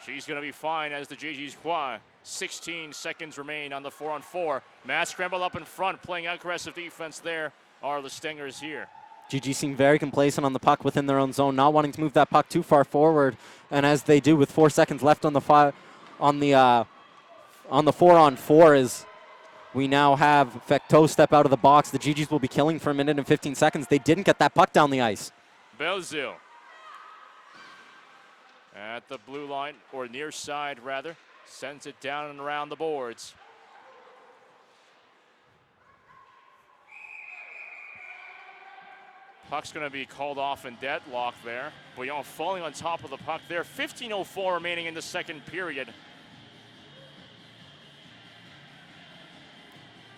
She's going to be fine as the GG's Hua. 16 seconds remain on the 4-on-4. Matt scramble up in front, playing aggressive defense there are the Stingers here. GG seemed very complacent on the puck within their own zone, not wanting to move that puck too far forward. And as they do with 4 seconds left on the 4-on-4, is we now have Fecteau step out of the box. The GGs will be killing for a minute and 15 seconds. They didn't get that puck down the ice. Belzil at the blue line, or near side rather, sends it down and around the boards. Puck's going to be called off in deadlock there. Bouillon falling on top of the puck there. 15:04 remaining in the second period.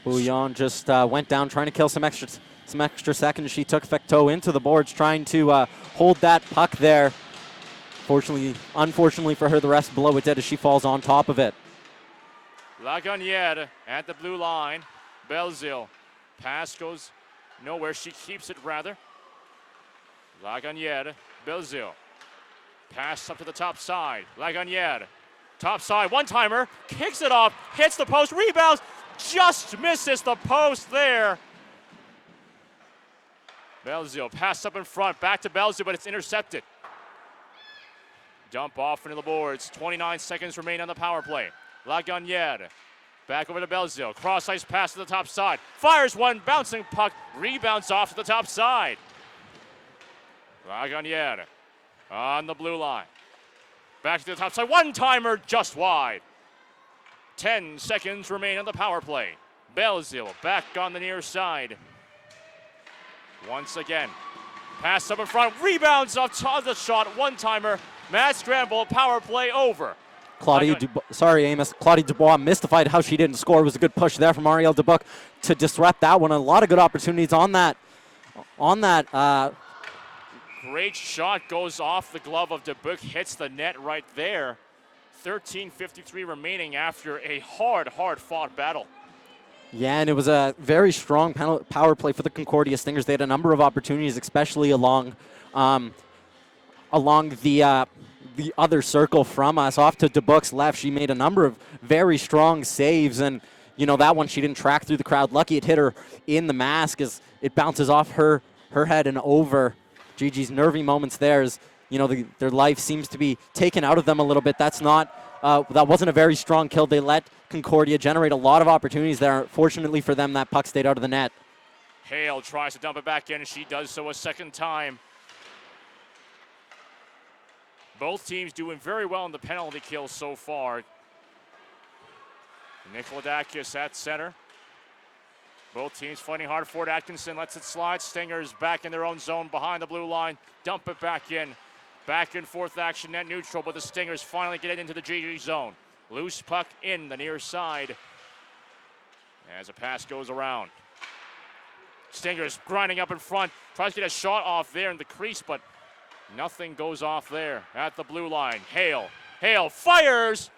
Bouillon just went down trying to kill some extra seconds. She took Fecteau into the boards trying to hold that puck there. Unfortunately for her, the rest below it did as she falls on top of it. Lagunière at the blue line. Belzile. Pass goes nowhere. She keeps it rather. Lagunière. Belzile. Pass up to the top side. Lagunière. Top side. One-timer. Kicks it off. Hits the post. Rebounds. Just misses the post there. Belzile. Pass up in front. Back to Belzile, but it's intercepted. Dump off into the boards. 29 seconds remain on the power play. Lagunière. Back over to Belzile. Cross-ice pass to the top side. Fires one. Bouncing puck. Rebounds off to the top side. Lagunière on the blue line. Back to the top side. One-timer just wide. 10 seconds remain on the power play. Belzile back on the near side. Once again. Pass up in front. Rebounds off the shot. One-timer. Mad scramble. Power play over. Claudia Dubois mystified how she didn't score. It was a good push there from Arielle Dubuc to disrupt that one. A lot of good opportunities on that. Great shot goes off the glove of Dubuc, hits the net right there. 13:53 remaining after a hard fought battle. Yeah, and it was a very strong power play for the Concordia Stingers. They had a number of opportunities, especially along the other circle from us. Off to Dubuc's left, she made a number of very strong saves, and that one she didn't track through the crowd. Lucky it hit her in the mask as it bounces off her head and over. Gigi's nervy moments there as their life seems to be taken out of them a little bit. That wasn't a very strong kill. They let Concordia generate a lot of opportunities there. Fortunately for them, that puck stayed out of the net. Hale tries to dump it back in, and she does so a second time. Both teams doing very well in the penalty kills so far. Nikolodakis at center. Both teams fighting hard for it. Atkinson lets it slide. Stingers back in their own zone behind the blue line. Dump it back in. Back and forth action net neutral, but the Stingers finally get it into the GG zone. Loose puck in the near side as a pass goes around. Stingers grinding up in front. Tries to get a shot off there in the crease, but nothing goes off there at the blue line. Hale fires.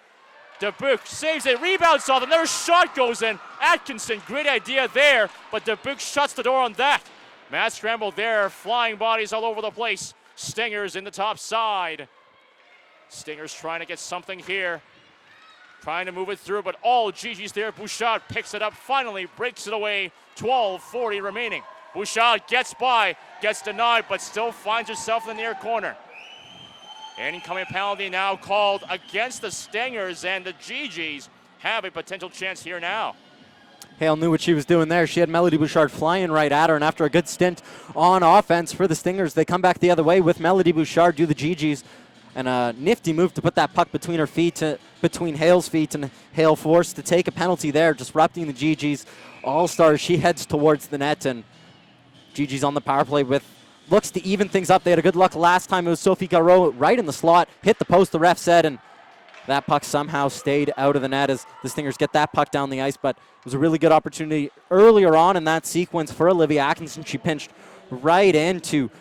Dubuc saves it, rebounds off, another shot goes in. Atkinson, great idea there, but Dubuc shuts the door on that. Mad scramble there, flying bodies all over the place. Stingers in the top side. Stingers trying to get something here. Trying to move it through, but all Gigi's there. Bouchard picks it up, finally breaks it away. 12:40 remaining. Bouchard gets by, gets denied, but still finds herself in the near corner. Incoming penalty now called against the Stingers, and the GGs have a potential chance here now. Hale knew what she was doing there. She had Melody Bouchard flying right at her, and after a good stint on offense for the Stingers, they come back the other way with Melody Bouchard do the GGs. And a nifty move to put that puck between Hale's feet, and Hale forced to take a penalty there, disrupting the GGs. All-Stars, she heads towards the net, and GG's on the power play looks to even things up. They had a good luck last time. It was Sophie Garreau right in the slot, hit the post, the ref said, and that puck somehow stayed out of the net as the Stingers get that puck down the ice. But it was a really good opportunity earlier on in that sequence for Olivia Atkinson. She pinched right in to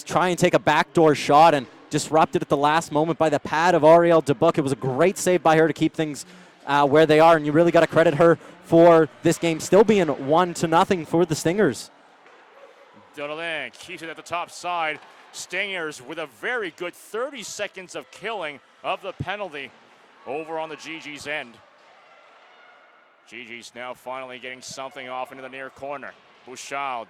try and take a backdoor shot and disrupted at the last moment by the pad of Arielle Dubuc. It was a great save by her to keep things where they are, and you really got to credit her for this game still being 1-0 for the Stingers. Dodelin keeps it at the top side. Stingers with a very good 30 seconds of killing of the penalty over on the GG's end. GG's now finally getting something off into the near corner. Bouchard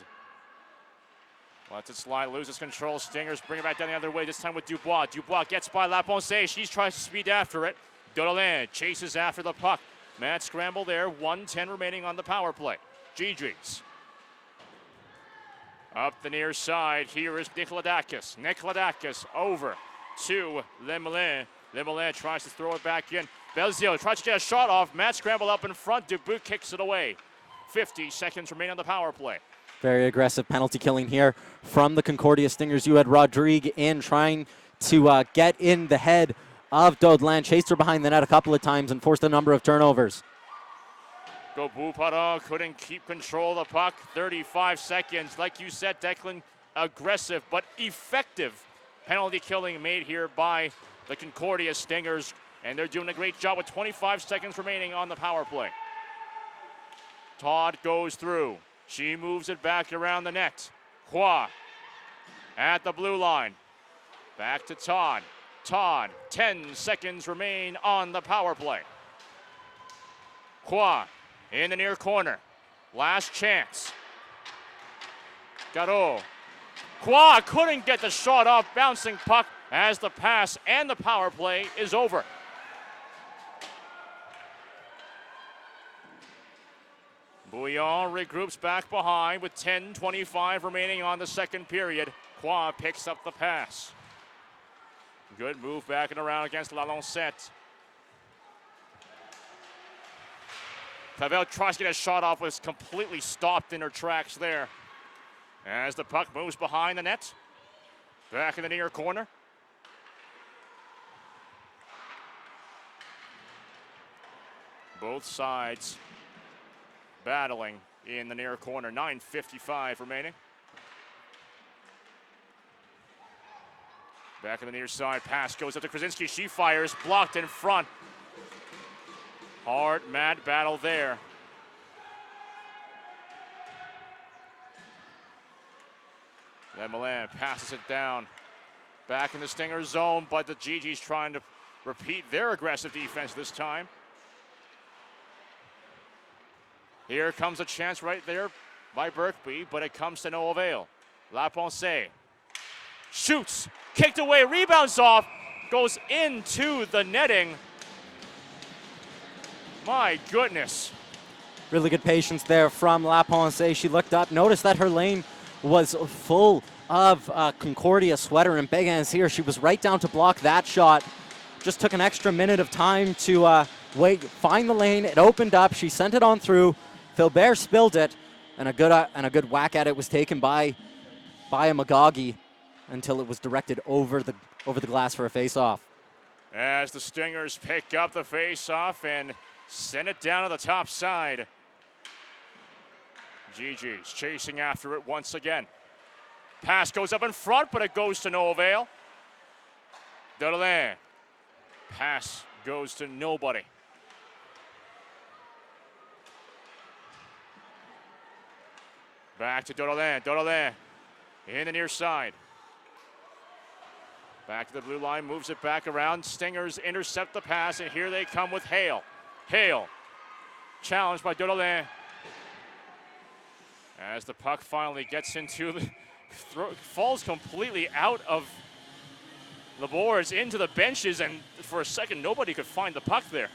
lets it slide, loses control. Stingers bring it back down the other way, this time with Dubois. Dubois gets by Laponce. She tries to speed after it. Dodelin chases after the puck. Mad scramble there. 1:10 remaining on the power play. GG's. Up the near side, here is Nikolodakis. Nikolodakis over to Lemelin. Lemelin tries to throw it back in. Belzile tries to get a shot off. Mad scramble up in front. Dubuc kicks it away. 50 seconds remain on the power play. Very aggressive penalty killing here from the Concordia Stingers. You had Rodrigue in trying to get in the head of Dodelin. Chased her behind the net a couple of times and forced a number of turnovers. Gobupara couldn't keep control of the puck. 35 seconds. Like you said, Declan, aggressive but effective penalty killing made here by the Concordia Stingers. And they're doing a great job with 25 seconds remaining on the power play. Todd goes through. She moves it back around the net. Hua at the blue line. Back to Todd. Todd, 10 seconds remain on the power play. Hua in the near corner. Last chance. Garo. Hua couldn't get the shot off. Bouncing puck as the pass and the power play is over. Bouillon regroups back behind with 10:25 remaining on the second period. Hua picks up the pass. Good move back and around against Lalancette. Pavel tries to get a shot off, was completely stopped in her tracks there. As the puck moves behind the net. Back in the near corner. Both sides battling in the near corner. 9:55 remaining. Back in the near side, pass goes up to Krasinski. She fires, blocked in front. Hard, mad battle there. Then Milan passes it down. Back in the Stinger zone, but the GG's trying to repeat their aggressive defense this time. Here comes a chance right there by Berkby, but it comes to no avail. Laponce shoots, kicked away, rebounds off, goes into the netting. My goodness. Really good patience there from Laponce. She looked up, noticed that her lane was full of Concordia sweater and big hands here. She was right down to block that shot. Just took an extra minute of time to wait, find the lane. It opened up. She sent it on through. Philbert spilled it, and a good whack at it was taken by a Magagi until it was directed over the glass for a face-off. As the Stingers pick up the face-off and send it down to the top side. GG's chasing after it once again. Pass goes up in front, but it goes to no avail. Dodelin. Pass goes to nobody. Back to Dodelin. Dodelin in the near side. Back to the blue line, moves it back around. Stingers intercept the pass, and here they come with Hale. Hale, challenged by Dodelin. As the puck finally gets into the falls completely out of the boards into the benches, and for a second, nobody could find the puck there.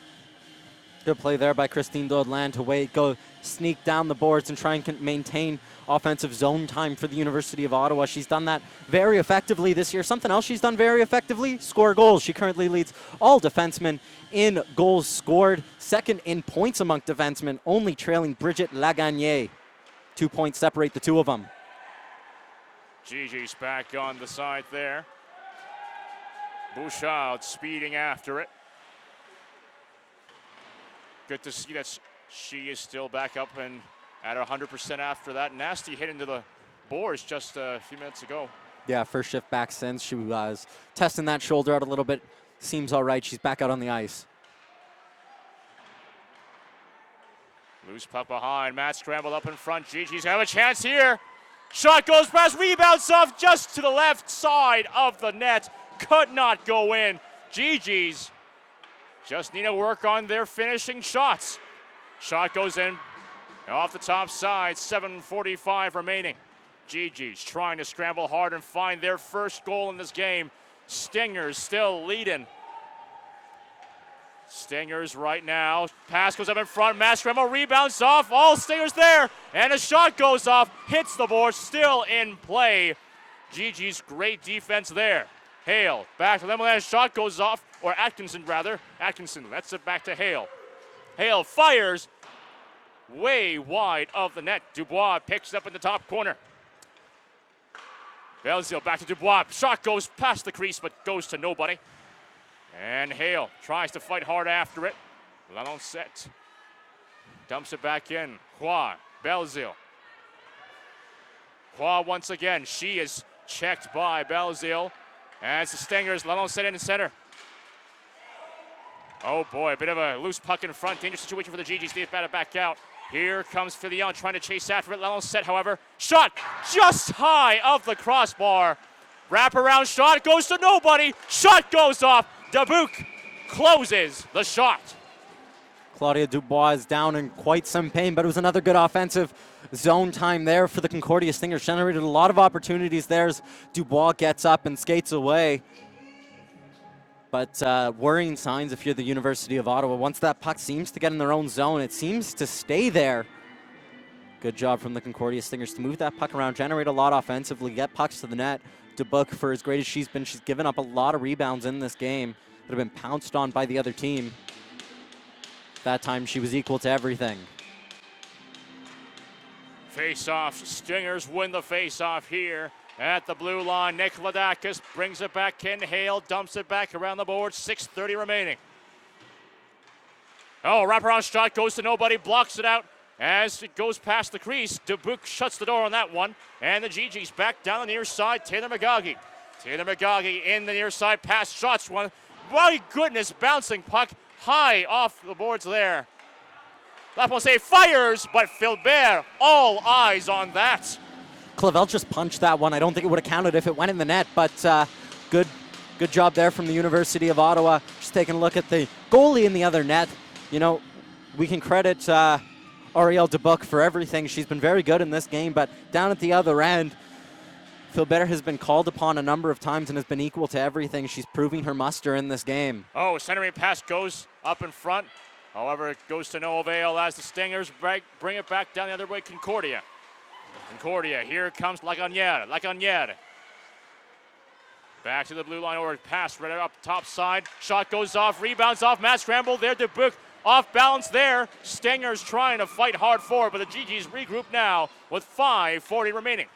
Good play there by Christine Dodelin to wait, go sneak down the boards and try and maintain offensive zone time for the University of Ottawa. She's done that very effectively this year. Something else she's done very effectively, score goals. She currently leads all defensemen in goals scored, second in points among defensemen, only trailing Bridget Lagagne. 2 points separate the two of them. GG's back on the side there. Bouchard speeding after it. Good to see that she is still back up and at 100% after that nasty hit into the boards just a few minutes ago. Yeah, first shift back since. She was testing that shoulder out a little bit. Seems all right. She's back out on the ice. Loose puck behind. Matt scrambled up in front. Gigi's have a chance here. Shot goes past, rebounds off just to the left side of the net. Could not go in. Gigi's just need to work on their finishing shots. Shot goes in off the top side. 7:45 remaining. Gigi's trying to scramble hard and find their first goal in this game. Stingers still leading. Stingers right now. Pass goes up in front. Mass scramble, rebounds off. All Stingers there. And a shot goes off. Hits the board. Still in play. Gigi's great defense there. Hale back to Lemelin. Shot goes off. Or Atkinson, rather. Atkinson lets it back to Hale. Hale fires way wide of the net. Dubois picks up in the top corner. Belzil back to Dubois. Shot goes past the crease, but goes to nobody. And Hale tries to fight hard after it. Lalancette Dumps it back in. Hua, Belzil. Hua once again. She is checked by Belzil. As the Stingers, Lalonde set in center. Oh boy, a bit of a loose puck in front. Dangerous situation for the GGs. They've batted back out. Here comes Filion trying to chase after it. Lalonde set, however. Shot just high of the crossbar. Wraparound shot goes to nobody. Shot goes off. Dubuque closes the shot. Claudia Dubois is down in quite some pain, but it was another good offensive zone time there for the Concordia Stingers. Generated a lot of opportunities there as Dubois gets up and skates away. But worrying signs if you're the University of Ottawa. Once that puck seems to get in their own zone, it seems to stay there. Good job from the Concordia Stingers to move that puck around, generate a lot offensively, get pucks to the net. Dubuque, for as great as she's been, she's given up a lot of rebounds in this game that have been pounced on by the other team. That time she was equal to everything. Face-off. Stingers win the face-off here at the blue line. Nick Ladakis brings it back in. Hale dumps it back around the board. 6:30 remaining. Oh, wraparound shot goes to nobody. Blocks it out as it goes past the crease. Dubuque shuts the door on that one. And the GG's back down the near side. Taylor McGoggy. Taylor McGoggy in the near side. Pass shots one. My goodness, bouncing puck high off the boards there. Laponce fires, but Philbert, all eyes on that. Clavel just punched that one. I don't think it would have counted if it went in the net, but good job there from the University of Ottawa. Just taking a look at the goalie in the other net. You know, we can credit Arielle Dubuque for everything. She's been very good in this game, but down at the other end, Philbert has been called upon a number of times and has been equal to everything. She's proving her muster in this game. Oh, centering pass goes up in front. However, it goes to no avail as the Stingers bring it back down the other way. Concordia. Here comes Lagonière. Back to the blue line, or pass right up top side. Shot goes off, rebounds off, Matt scramble there. Dubuque off balance there. Stingers trying to fight hard forward, but the GGs regroup now with 5:40 remaining.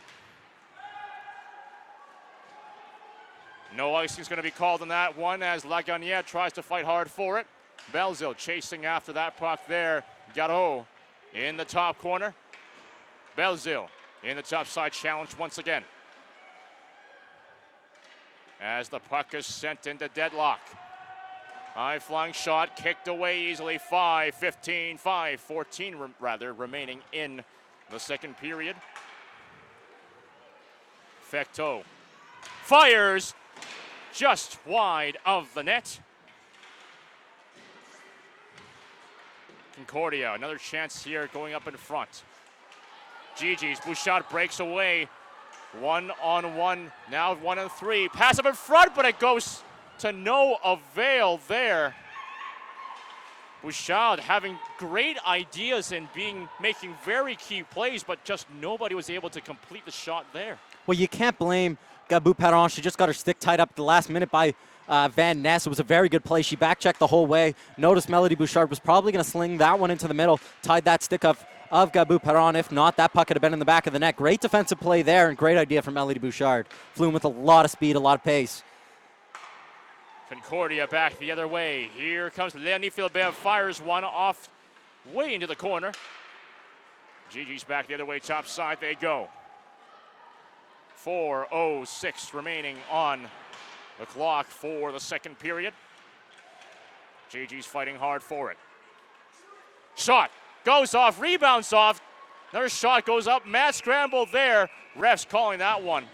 No icing is going to be called on that one as Lagonière tries to fight hard for it. Belzil chasing after that puck there. Garot in the top corner. Belzil in the top side, challenged once again. As the puck is sent into deadlock. High flying shot, kicked away easily. 5:14 remaining in the second period. Fecteau fires just wide of the net. Concordia, another chance here going up in front. GG's Bouchard breaks away. 1-on-1, now 1-on-3. Pass up in front, but it goes to no avail there. Bouchard having great ideas and making very key plays, but just nobody was able to complete the shot there. Well, you can't blame Gabou Perron. She just got her stick tied up at the last minute by Van Ness. It was a very good play. She back-checked the whole way. Noticed Melody Bouchard was probably going to sling that one into the middle, tied that stick of Gabou Perron. If not, that puck could have been in the back of the net. Great defensive play there and great idea from Melody Bouchard. Flew in with a lot of speed, a lot of pace. Concordia back the other way. Here comes Leonie Philbert, fires one off way into the corner. GG's back the other way, top side they go. 4:06 remaining on the clock for the second period. GG's fighting hard for it. Shot goes off, rebounds off. Another shot goes up, Matt scramble there. Refs calling that one.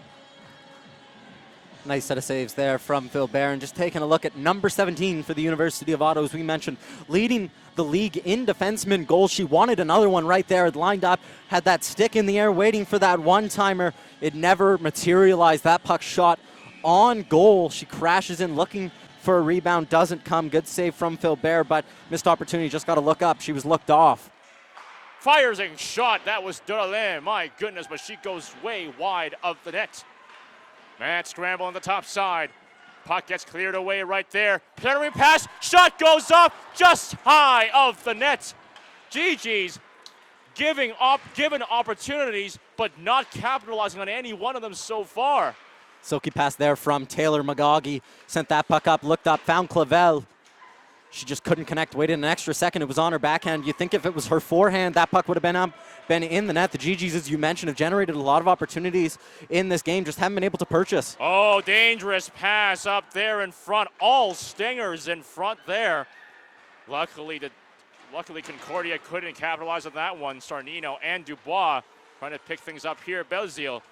Nice set of saves there from Philbert. And just taking a look at number 17 for the University of Ottawa, as we mentioned, leading the league in defenseman goals. She wanted another one right there. It lined up, had that stick in the air, waiting for that one-timer. It never materialized. That puck shot on goal. She crashes in looking for a rebound. Doesn't come. Good save from Philbert, but missed opportunity. Just got to look up. She was looked off. Fires a shot. That was Doralin. My goodness, but she goes way wide of the net. Matt scramble on the top side. Puck gets cleared away right there. Penalty pass. Shot goes up just high of the net. GG's given opportunities, but not capitalizing on any one of them so far. Silky pass there from Taylor McGoggy. Sent that puck up, looked up, found Clavel. She just couldn't connect. Waited an extra second. It was on her backhand. You think if it was her forehand, that puck would have been in the net. The GGs, as you mentioned, have generated a lot of opportunities in this game. Just haven't been able to purchase. Oh, dangerous pass up there in front. All Stingers in front there. Luckily, Concordia couldn't capitalize on that one. Sarnino and Dubois trying to pick things up here. Belzile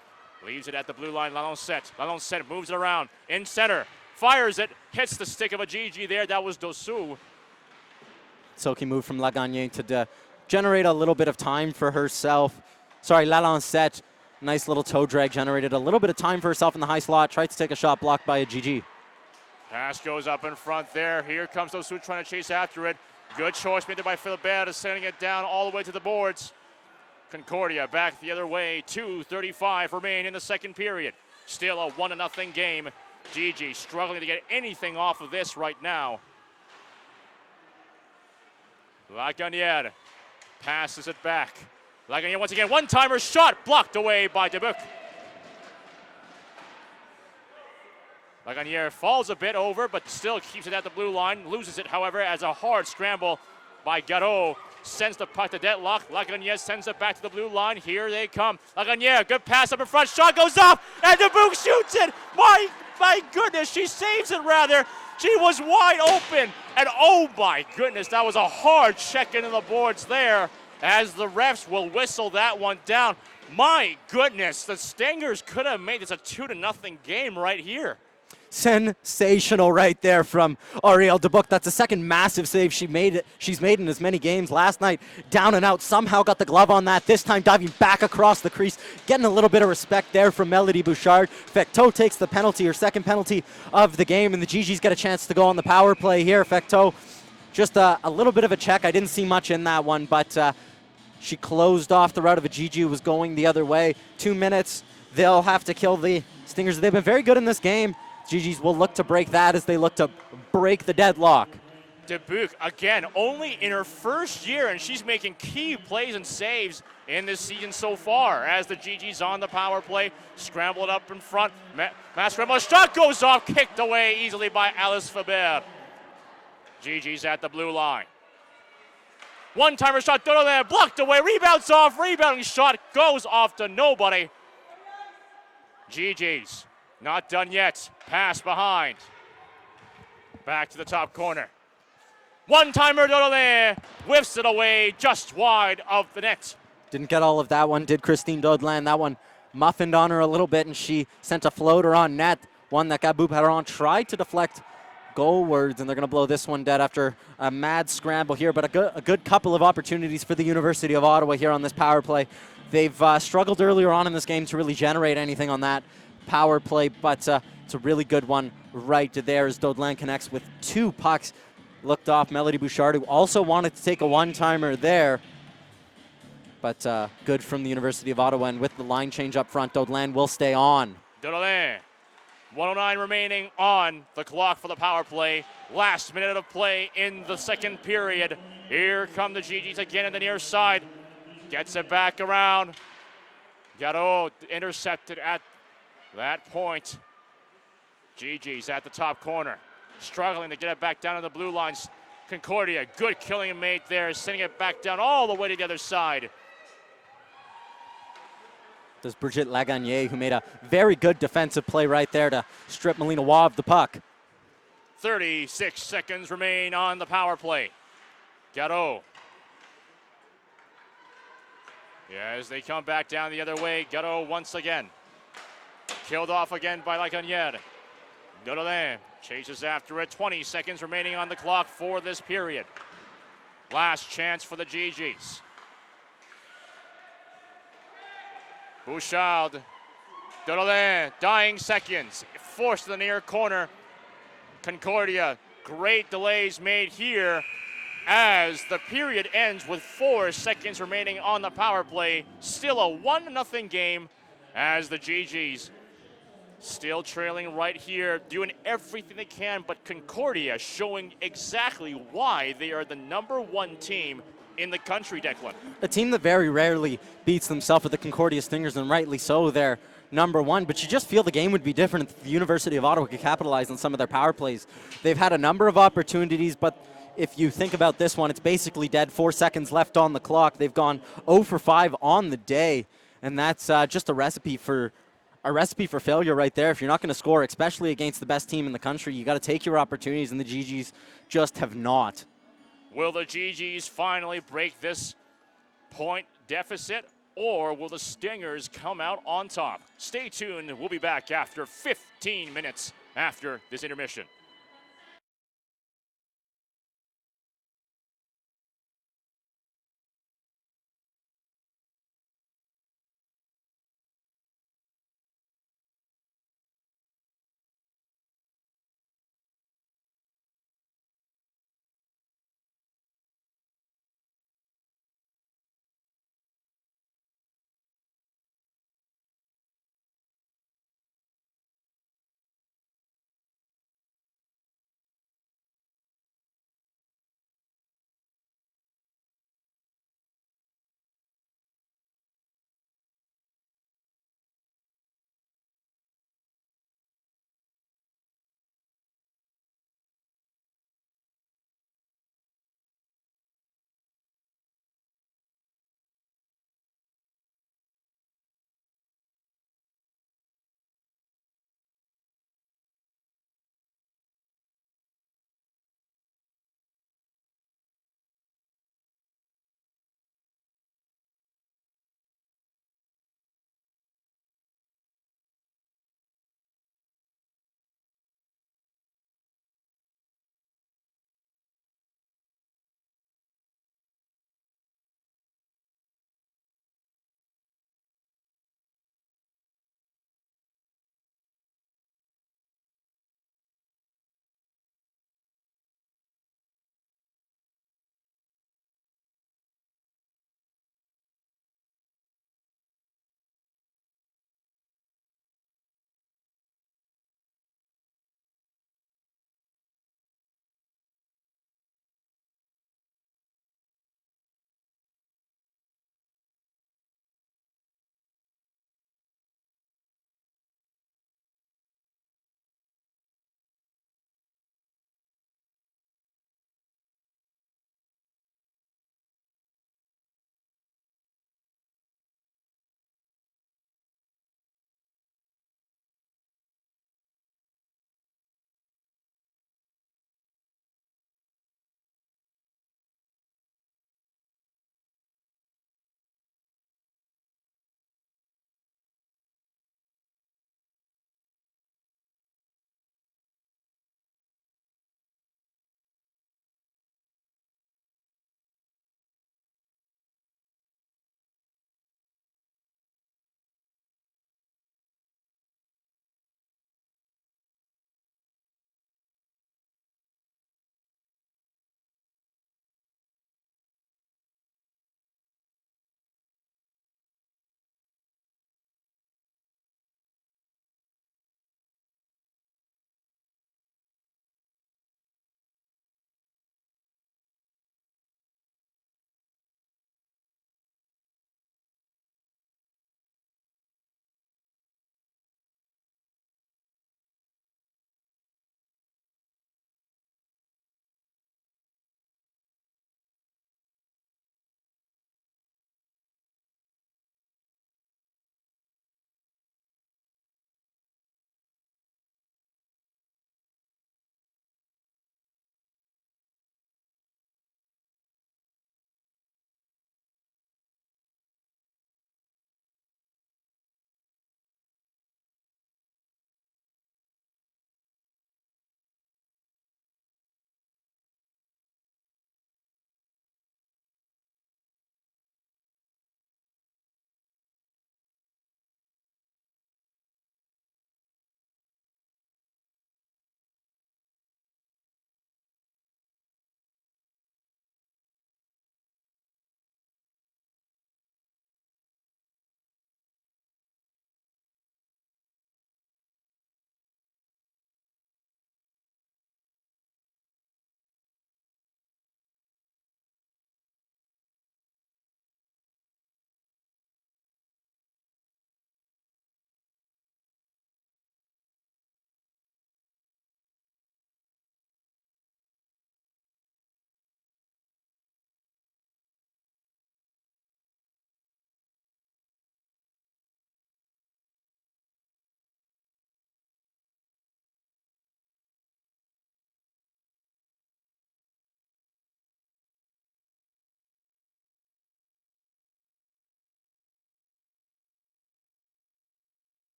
leaves it at the blue line. Lalonset moves it around in center. Fires it, hits the stick of a GG there. That was Dosu. Silky move from Lagagné to generate a little bit of time for herself. Sorry, Lalancette, nice little toe drag, generated a little bit of time for herself in the high slot. Tried to take a shot, blocked by a GG. Pass goes up in front there. Here comes Dosu trying to chase after it. Good choice made by Philibert, sending it down all the way to the boards. Concordia back the other way. 2:35 remain in the second period. Still a 1-0 game. GG struggling to get anything off of this right now. Lagagné passes it back. Lagagné once again, one-timer shot blocked away by Dubuc. Lagagné falls a bit over, but still keeps it at the blue line. Loses it, however, as a hard scramble by Garot. Sends the puck to Deadlock. Lagagné sends it back to the blue line. Here they come. Lagagné, good pass up in front. Shot goes off, and Dubuc shoots it. My goodness, she saves it rather. She was wide open, and oh my goodness, that was a hard check into the boards there as the refs will whistle that one down. My goodness, the Stingers could have made this a 2-0 game right here. Sensational right there from Arielle Dubuc. That's the second massive save she's made in as many games. Last night, down and out, somehow got the glove on that. This time diving back across the crease, getting a little bit of respect there from Melody Bouchard. Fecteau takes the penalty, her second penalty of the game, and the GGs get a chance to go on the power play here. Fecteau, just a little bit of a check. I didn't see much in that one, but she closed off the route of a GG who was going the other way. 2 minutes, they'll have to kill the Stingers. They've been very good in this game. GGs will look to break that as they look to break the deadlock. Dubuc, again, only in her first year, and she's making key plays and saves in this season so far as the GG's on the power play. Scrambled up in front. Mass scramble. Shot goes off, kicked away easily by Alice Faber. GG's at the blue line. One-timer shot, Dodolin blocked away, rebounds off, rebounding shot goes off to nobody. GG's. Not done yet. Pass behind. Back to the top corner. One-timer Dodolin whiffs it away just wide of the net. Didn't get all of that one, did Christine Dodolin. That one muffined on her a little bit, and she sent a floater on net. One that Gabou Perron tried to deflect goalwards, and they're going to blow this one dead after a mad scramble here. But a good couple of opportunities for the University of Ottawa here on this power play. They've struggled earlier on in this game to really generate anything on that power play, but it's a really good one right there as Dodolin connects with 2 pucks. Looked off Melody Bouchard, who also wanted to take a one-timer there, but good from the University of Ottawa, and with the line change up front, Dodolin will stay on. Dodolin, 1:09 remaining on the clock for the power play. Last minute of play in the second period. Here come the GGs again in the near side. Gets it back around. Garot intercepted at that point. GG's at the top corner. Struggling to get it back down to the blue lines. Concordia, good killing mate there, sending it back down all the way to the other side. There's Brigitte Lagagné, who made a very good defensive play right there to strip Melina Waugh of the puck. 36 seconds remain on the power play. Garot. Yeah, as they come back down the other way, Garot once again. Killed off again by Lagagné. Dodolin chases after it. 20 seconds remaining on the clock for this period. Last chance for the GGs. Bouchard. Dodolin, dying seconds. Forced to the near corner. Concordia, great delays made here as the period ends with 4 seconds remaining on the power play. Still a 1-0 game as the GGs still trailing right here, doing everything they can, but Concordia showing exactly why they are the #1 team in the country, Declan. A team that very rarely beats themselves with the Concordia Stingers, and rightly so, they're #1, but you just feel the game would be different if the University of Ottawa could capitalize on some of their power plays. They've had a number of opportunities, but if you think about this one, it's basically dead. 4 seconds left on the clock. They've gone 0 for 5 on the day, and that's just a recipe for failure right there. If you're not going to score, especially against the best team in the country, you got to take your opportunities, and the GGs just have not. Will the GGs finally break this point deficit, or will the Stingers come out on top? Stay tuned. We'll be back after 15 minutes after this intermission.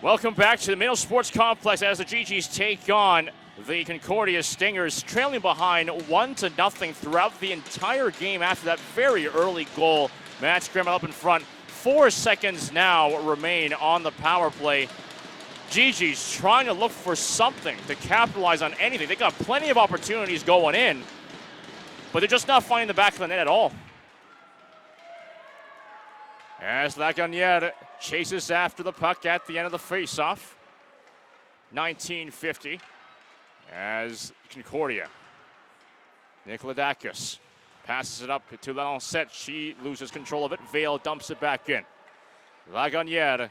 Welcome back to the Minnow Sports Complex as the GGs take on the Concordia Stingers, trailing behind 1-0 throughout the entire game after that very early goal. Matt scrambled up in front. 4 seconds now remain on the power play. GG's trying to look for something to capitalize on anything. They got plenty of opportunities going in, but they're just not finding the back of the net at all. As Lagunier chases after the puck at the end of the faceoff. 1950 as Concordia. Nikolodakis passes it up to Lalancette. She loses control of it. Vale dumps it back in. Lagunier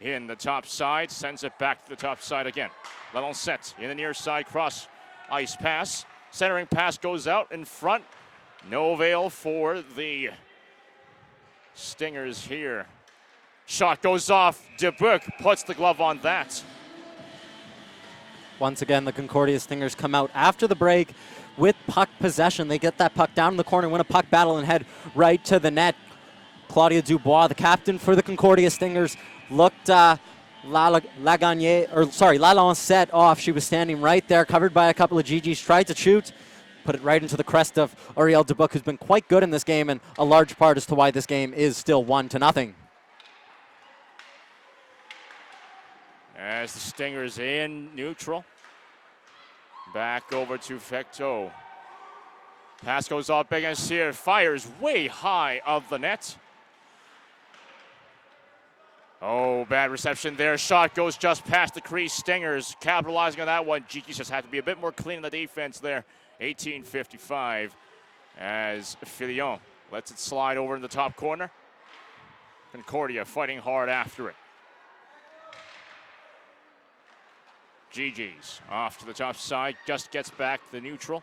in the top side, sends it back to the top side again. Lalancette in the near side, cross ice pass. Centering pass goes out in front. No Vale for the Stingers here. Shot goes off. Dubuc puts the glove on that. Once again, the Concordia Stingers come out after the break with puck possession. They get that puck down in the corner, win a puck battle, and head right to the net. Claudia Dubois, the captain for the Concordia Stingers, looked Lalancette off. She was standing right there, covered by a couple of GGs, tried to shoot, put it right into the crest of Ariel Dubuc, who's been quite good in this game, and a large part as to why this game is still 1-0. As the Stingers in neutral. Back over to Fecteau. Pass goes off big and here. Fires way high of the net. Oh, bad reception there. Shot goes just past the crease. Stingers capitalizing on that one. GG's just had to be a bit more clean in the defense there. 18:55 as Filion lets it slide over in the top corner. Concordia fighting hard after it. GG's off to the top side, just gets back the neutral.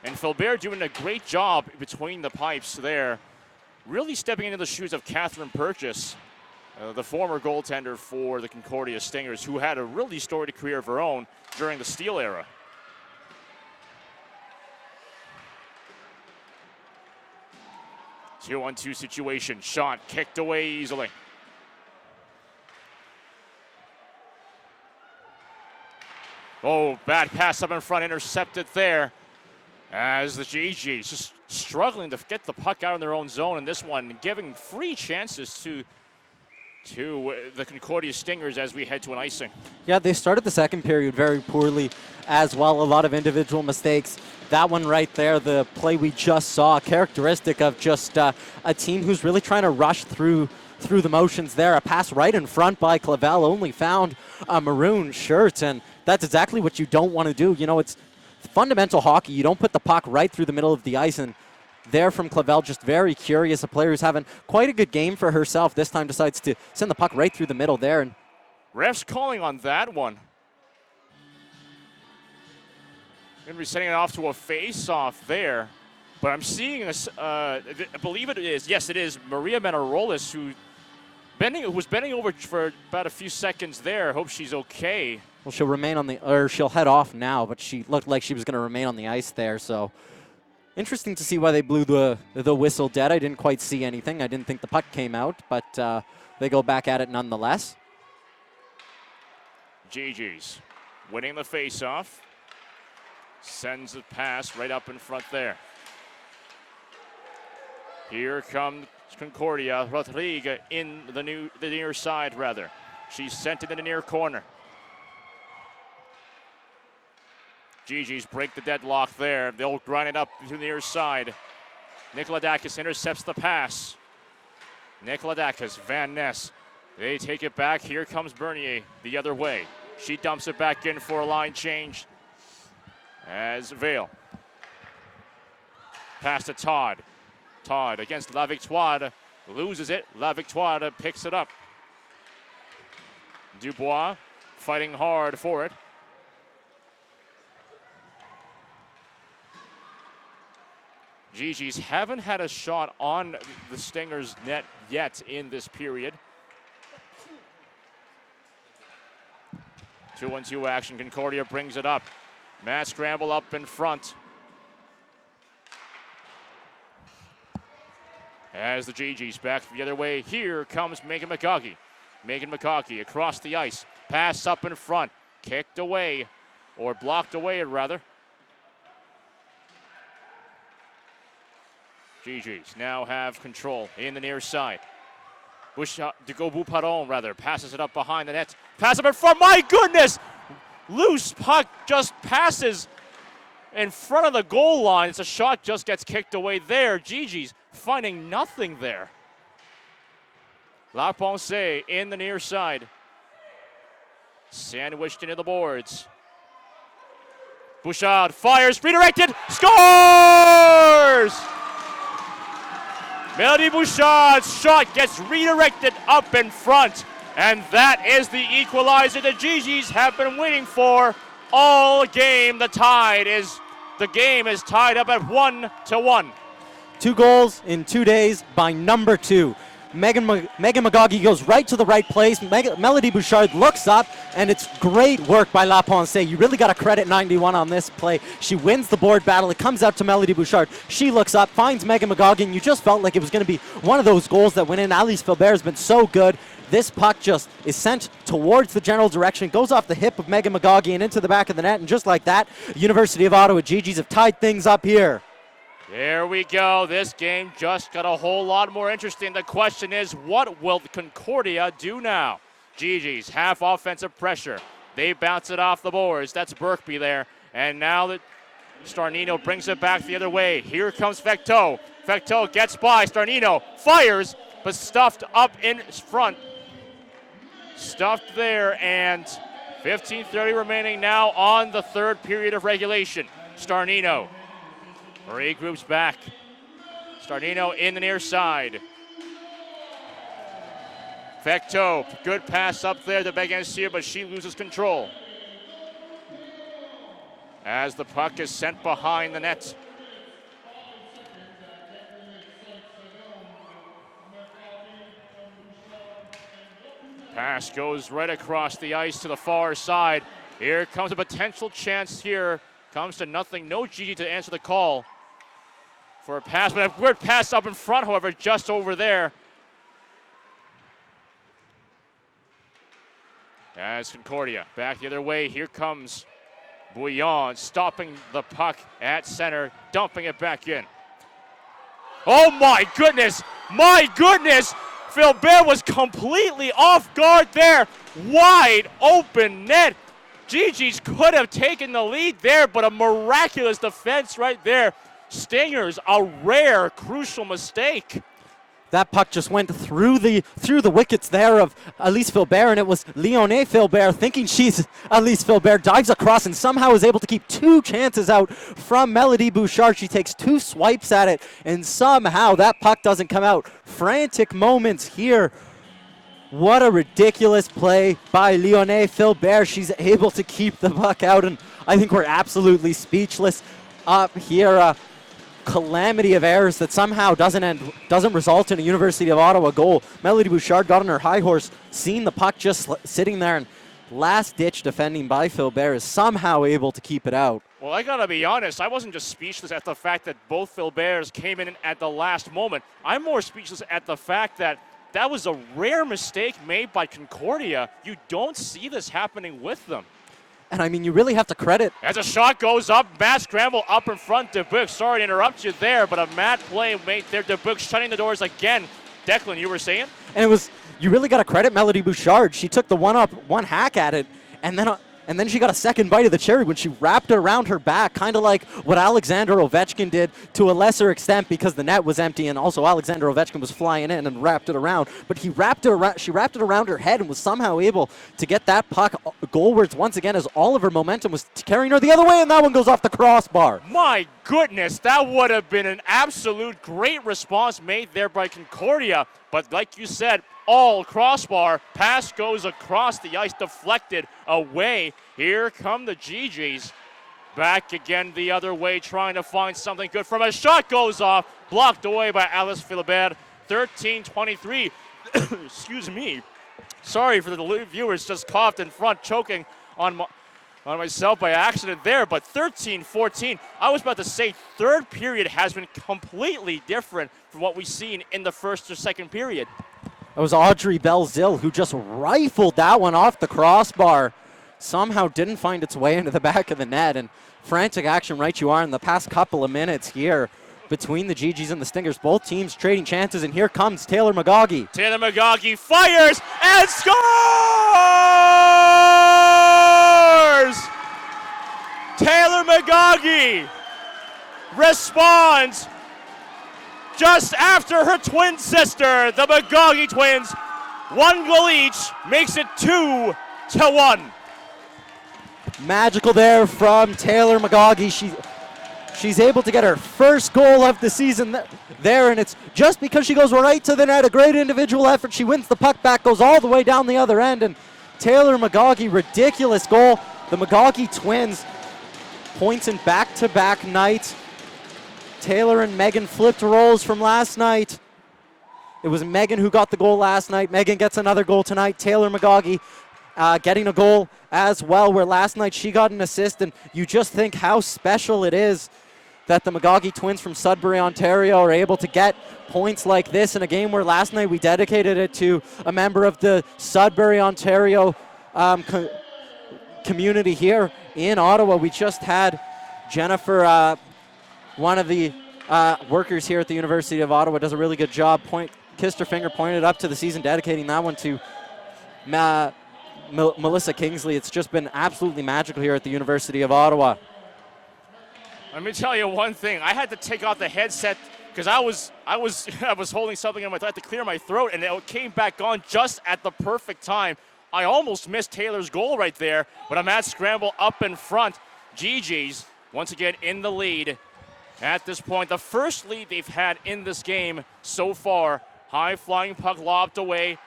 And Philbert doing a great job between the pipes there, really stepping into the shoes of Catherine Purchase, the former goaltender for the Concordia Stingers, who had a really storied career of her own during the Steel era. Two-on-two situation, shot kicked away easily. Oh, bad pass up in front, intercepted there as the GGs just struggling to get the puck out in their own zone in this one, giving free chances to the Concordia Stingers as we head to an icing. Yeah, they started the second period very poorly as well. A lot of individual mistakes. That one right there, the play we just saw, characteristic of just a team who's really trying to rush through the motions there. A pass right in front by Clavel, only found a maroon shirt, and that's exactly what you don't want to do. You know, it's fundamental hockey. You don't put the puck right through the middle of the ice, and there from Clavel, just very curious. A player who's having quite a good game for herself this time decides to send the puck right through the middle there. And refs calling on that one. Going to be sending it off to a face-off there. But I'm seeing this, I believe it is, yes it is, Maria Menarolis, who was bending over for about a few seconds there. Hope she's okay. Well, she'll remain on she'll head off now, but she looked like she was going to remain on the ice there. So interesting to see why they blew the whistle dead. I didn't quite see anything. I didn't think the puck came out, but they go back at it nonetheless. GG's winning the face-off. Sends a pass right up in front there. Here comes Concordia. Rodrigue in the near side, rather. She's sent it in the near corner. GG's break the deadlock there. They'll grind it up to the near side. Nikolodakis intercepts the pass. Nikolodakis, Van Ness. They take it back. Here comes Bernier the other way. She dumps it back in for a line change as Vale. Pass to Todd. Todd against La Victoire. Loses it. La Victoire picks it up. Dubois fighting hard for it. GG's haven't had a shot on the Stingers' net yet in this period. 2-1-2 action. Concordia brings it up. Matt scramble up in front. As the GG's back the other way, here comes Megan McGoggy. Megan McConkey across the ice. Pass up in front. Kicked away, or blocked away, rather. GG's now have control in the near side. Buparon, rather, passes it up behind the net. Pass up in front. My goodness! Loose puck just passes in front of the goal line. It's a shot, just gets kicked away there. GG's finding nothing there. La Ponce in the near side. Sandwiched into the boards. Bouchard fires, redirected, scores! Melody Bouchard's shot gets redirected up in front. And that is the equalizer the GG's have been waiting for all game. The game is tied up at 1-1. 2 goals in 2 days by number 2. Megan McConkey goes right to the right place. Melody Bouchard looks up, and it's great work by La Ponce. You really got to credit 91 on this play. She wins the board battle. It comes out to Melody Bouchard. She looks up, finds Megan McConkey, and you just felt like it was going to be one of those goals that went in. Alice Filbert has been so good. This puck just is sent towards the general direction, goes off the hip of Megan McConkey and into the back of the net, and just like that, University of Ottawa GG's have tied things up here. There we go. This game just got a whole lot more interesting. The question is, what will Concordia do now? GG's half offensive pressure. They bounce it off the boards. That's Berkby there. And now that Starnino brings it back the other way. Here comes Fecteau. Fecteau gets by. Starnino fires, but stuffed up in front. Stuffed there, and 15:30 remaining now on the third period of regulation. Starnino regroups back. Starnino in the near side. Fecteau, good pass up there to Begancia, but she loses control. As the puck is sent behind the net. Pass goes right across the ice to the far side. Here comes a potential chance here. Comes to nothing. No GG to answer the call for a pass, but a weird pass up in front, however, just over there. As Concordia back the other way, here comes Bouillon, stopping the puck at center, dumping it back in. Oh my goodness! My goodness! Filbert was completely off guard there. Wide open net. GG's could have taken the lead there, but a miraculous defense right there. Stingers, a rare, crucial mistake. That puck just went through the wickets there of Alice Filbert, and it was Leonie Filbert thinking she's Alice Filbert, dives across and somehow is able to keep 2 chances out from Melody Bouchard. She takes 2 swipes at it, and somehow that puck doesn't come out. Frantic moments here. What a ridiculous play by Leonie Filbert. She's able to keep the puck out, and I think we're absolutely speechless up here. Calamity of errors that somehow doesn't result in a University of Ottawa goal. Melody Bouchard got on her high horse, seen the puck just sitting there, and last-ditch defending by Filbert is somehow able to keep it out. Well, I gotta be honest, I wasn't just speechless at the fact that both Filberts came in at the last moment. I'm more speechless at the fact that that was a rare mistake made by Concordia. You don't see this happening with them. And I mean, you really have to credit. As a shot goes up, Matt scramble up in front. Dubuque, sorry to interrupt you there, but a mad play made there. Dubuque shutting the doors again. Declan, you were saying? And it was, you really got to credit Melody Bouchard. She took the one hack at it, and then she got a second bite of the cherry when she wrapped it around her back, kind of like what Alexander Ovechkin did to a lesser extent because the net was empty, and also Alexander Ovechkin was flying in and wrapped it around. But she wrapped it around her head and was somehow able to get that puck goalwards once again as all of her momentum was carrying her the other way, and that one goes off the crossbar. My goodness, that would have been an absolute great response made there by Concordia. But like you said, all crossbar. Pass goes across the ice, deflected away. Here come the GGs. Back again the other way, trying to find something good from a shot goes off. Blocked away by Alice Filbert. 13-23. Excuse me. Sorry for the viewers, just coughed in front, choking on myself by accident there, but 13-14. I was about to say third period has been completely different from what we've seen in the first or second period. It was Audrey Belzil who just rifled that one off the crossbar. Somehow didn't find its way into the back of the net. And frantic action right you are in the past couple of minutes here between the GGs and the Stingers. Both teams trading chances, and here comes Taylor McGaughey. Taylor McGaughey fires and scores! Taylor McGaughey responds just after her twin sister. The McGaughey twins, 1 goal each, makes it 2-1. Magical there from Taylor McGaughey. She's able to get her first goal of the season there, and it's just because she goes right to the net. A great individual effort. She wins the puck back, goes all the way down the other end, and Taylor McGaughey, ridiculous goal. The McGaughey twins, points in back-to-back nights. Taylor and Megan flipped roles from last night. It was Megan who got the goal last night. Megan gets another goal tonight. Taylor McGaughey getting a goal as well, where last night she got an assist, and you just think how special it is that the McGaughey twins from Sudbury, Ontario are able to get points like this in a game where last night we dedicated it to a member of the Sudbury, Ontario community here in Ottawa. We just had Jennifer, one of the workers here at the University of Ottawa, does a really good job. Kissed her finger, pointed up to the season, dedicating that one to Melissa Kingsley. It's just been absolutely magical here at the University of Ottawa. Let me tell you one thing. I had to take off the headset because I was holding something in my throat. I had to clear my throat, and it came back on just at the perfect time. I almost missed Taylor's goal right there, but a mad scramble up in front. GG's once again in the lead at this point. The first lead they've had in this game so far. High flying puck lobbed away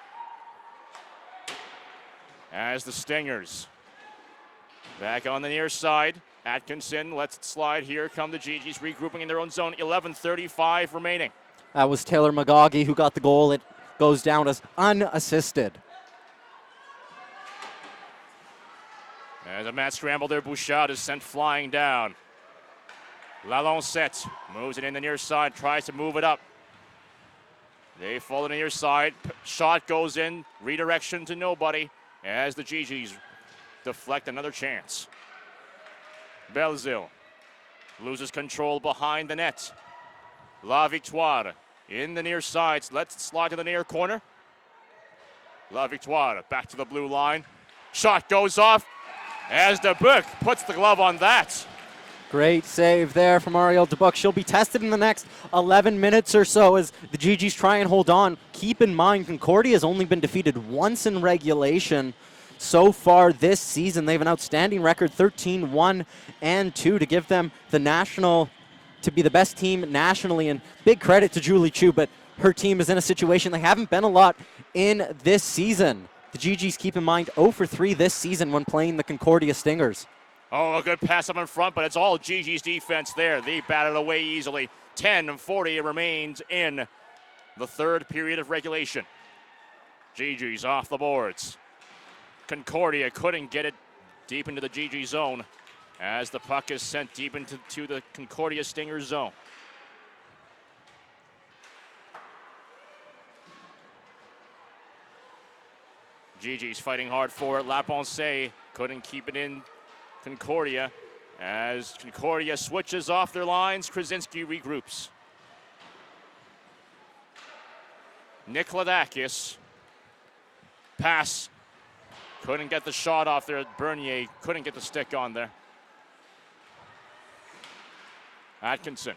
as the Stingers back on the near side. Atkinson lets it slide. Here come the GGs regrouping in their own zone. 11:35 remaining. That was Taylor McGaughey who got the goal. It goes down as unassisted. As a mad scramble there, Bouchard is sent flying down. Lalancette moves it in the near side, tries to move it up. They fall to the near side. Shot goes in, redirection to nobody as the GGs deflect another chance. Belzil loses control behind the net. La Victoire in the near sides, lets it slide to the near corner. La Victoire back to the blue line. Shot goes off as DeBuc puts the glove on that. Great save there from Ariel DeBuc. She'll be tested in the next 11 minutes or so as the GGs try and hold on. Keep in mind, Concordia has only been defeated once in regulation so far this season. They have an outstanding record, 13-1-2, to give them the national, to be the best team nationally. And big credit to Julie Chu, but her team is in a situation they haven't been a lot in this season. The GGs, keep in mind, 0-3 this season when playing the Concordia Stingers. Oh, a good pass up in front, but it's all GG's defense there. They batted away easily. 10:40 remains in the third period of regulation. GG's off the boards. Concordia couldn't get it deep into the GG zone as the puck is sent deep into the Concordia Stingers zone. GG's fighting hard for it. Laponce couldn't keep it in Concordia as Concordia switches off their lines. Krasinski regroups. Nikolodakis. Pass. Couldn't get the shot off there. Bernier couldn't get the stick on there. Atkinson.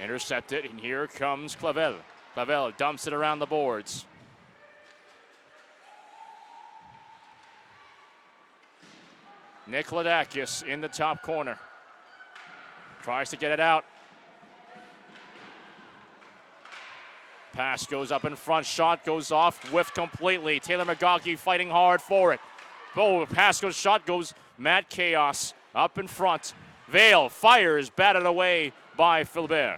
Intercepted, and here comes Clavel. Clavel dumps it around the boards. Nikolodakis in the top corner. Tries to get it out. Pass goes up in front. Shot goes off. Whiffed completely. Taylor McGaughey fighting hard for it. Oh, pass goes, shot goes. Matt Chaos up in front. Vale fires, batted away by Philbert.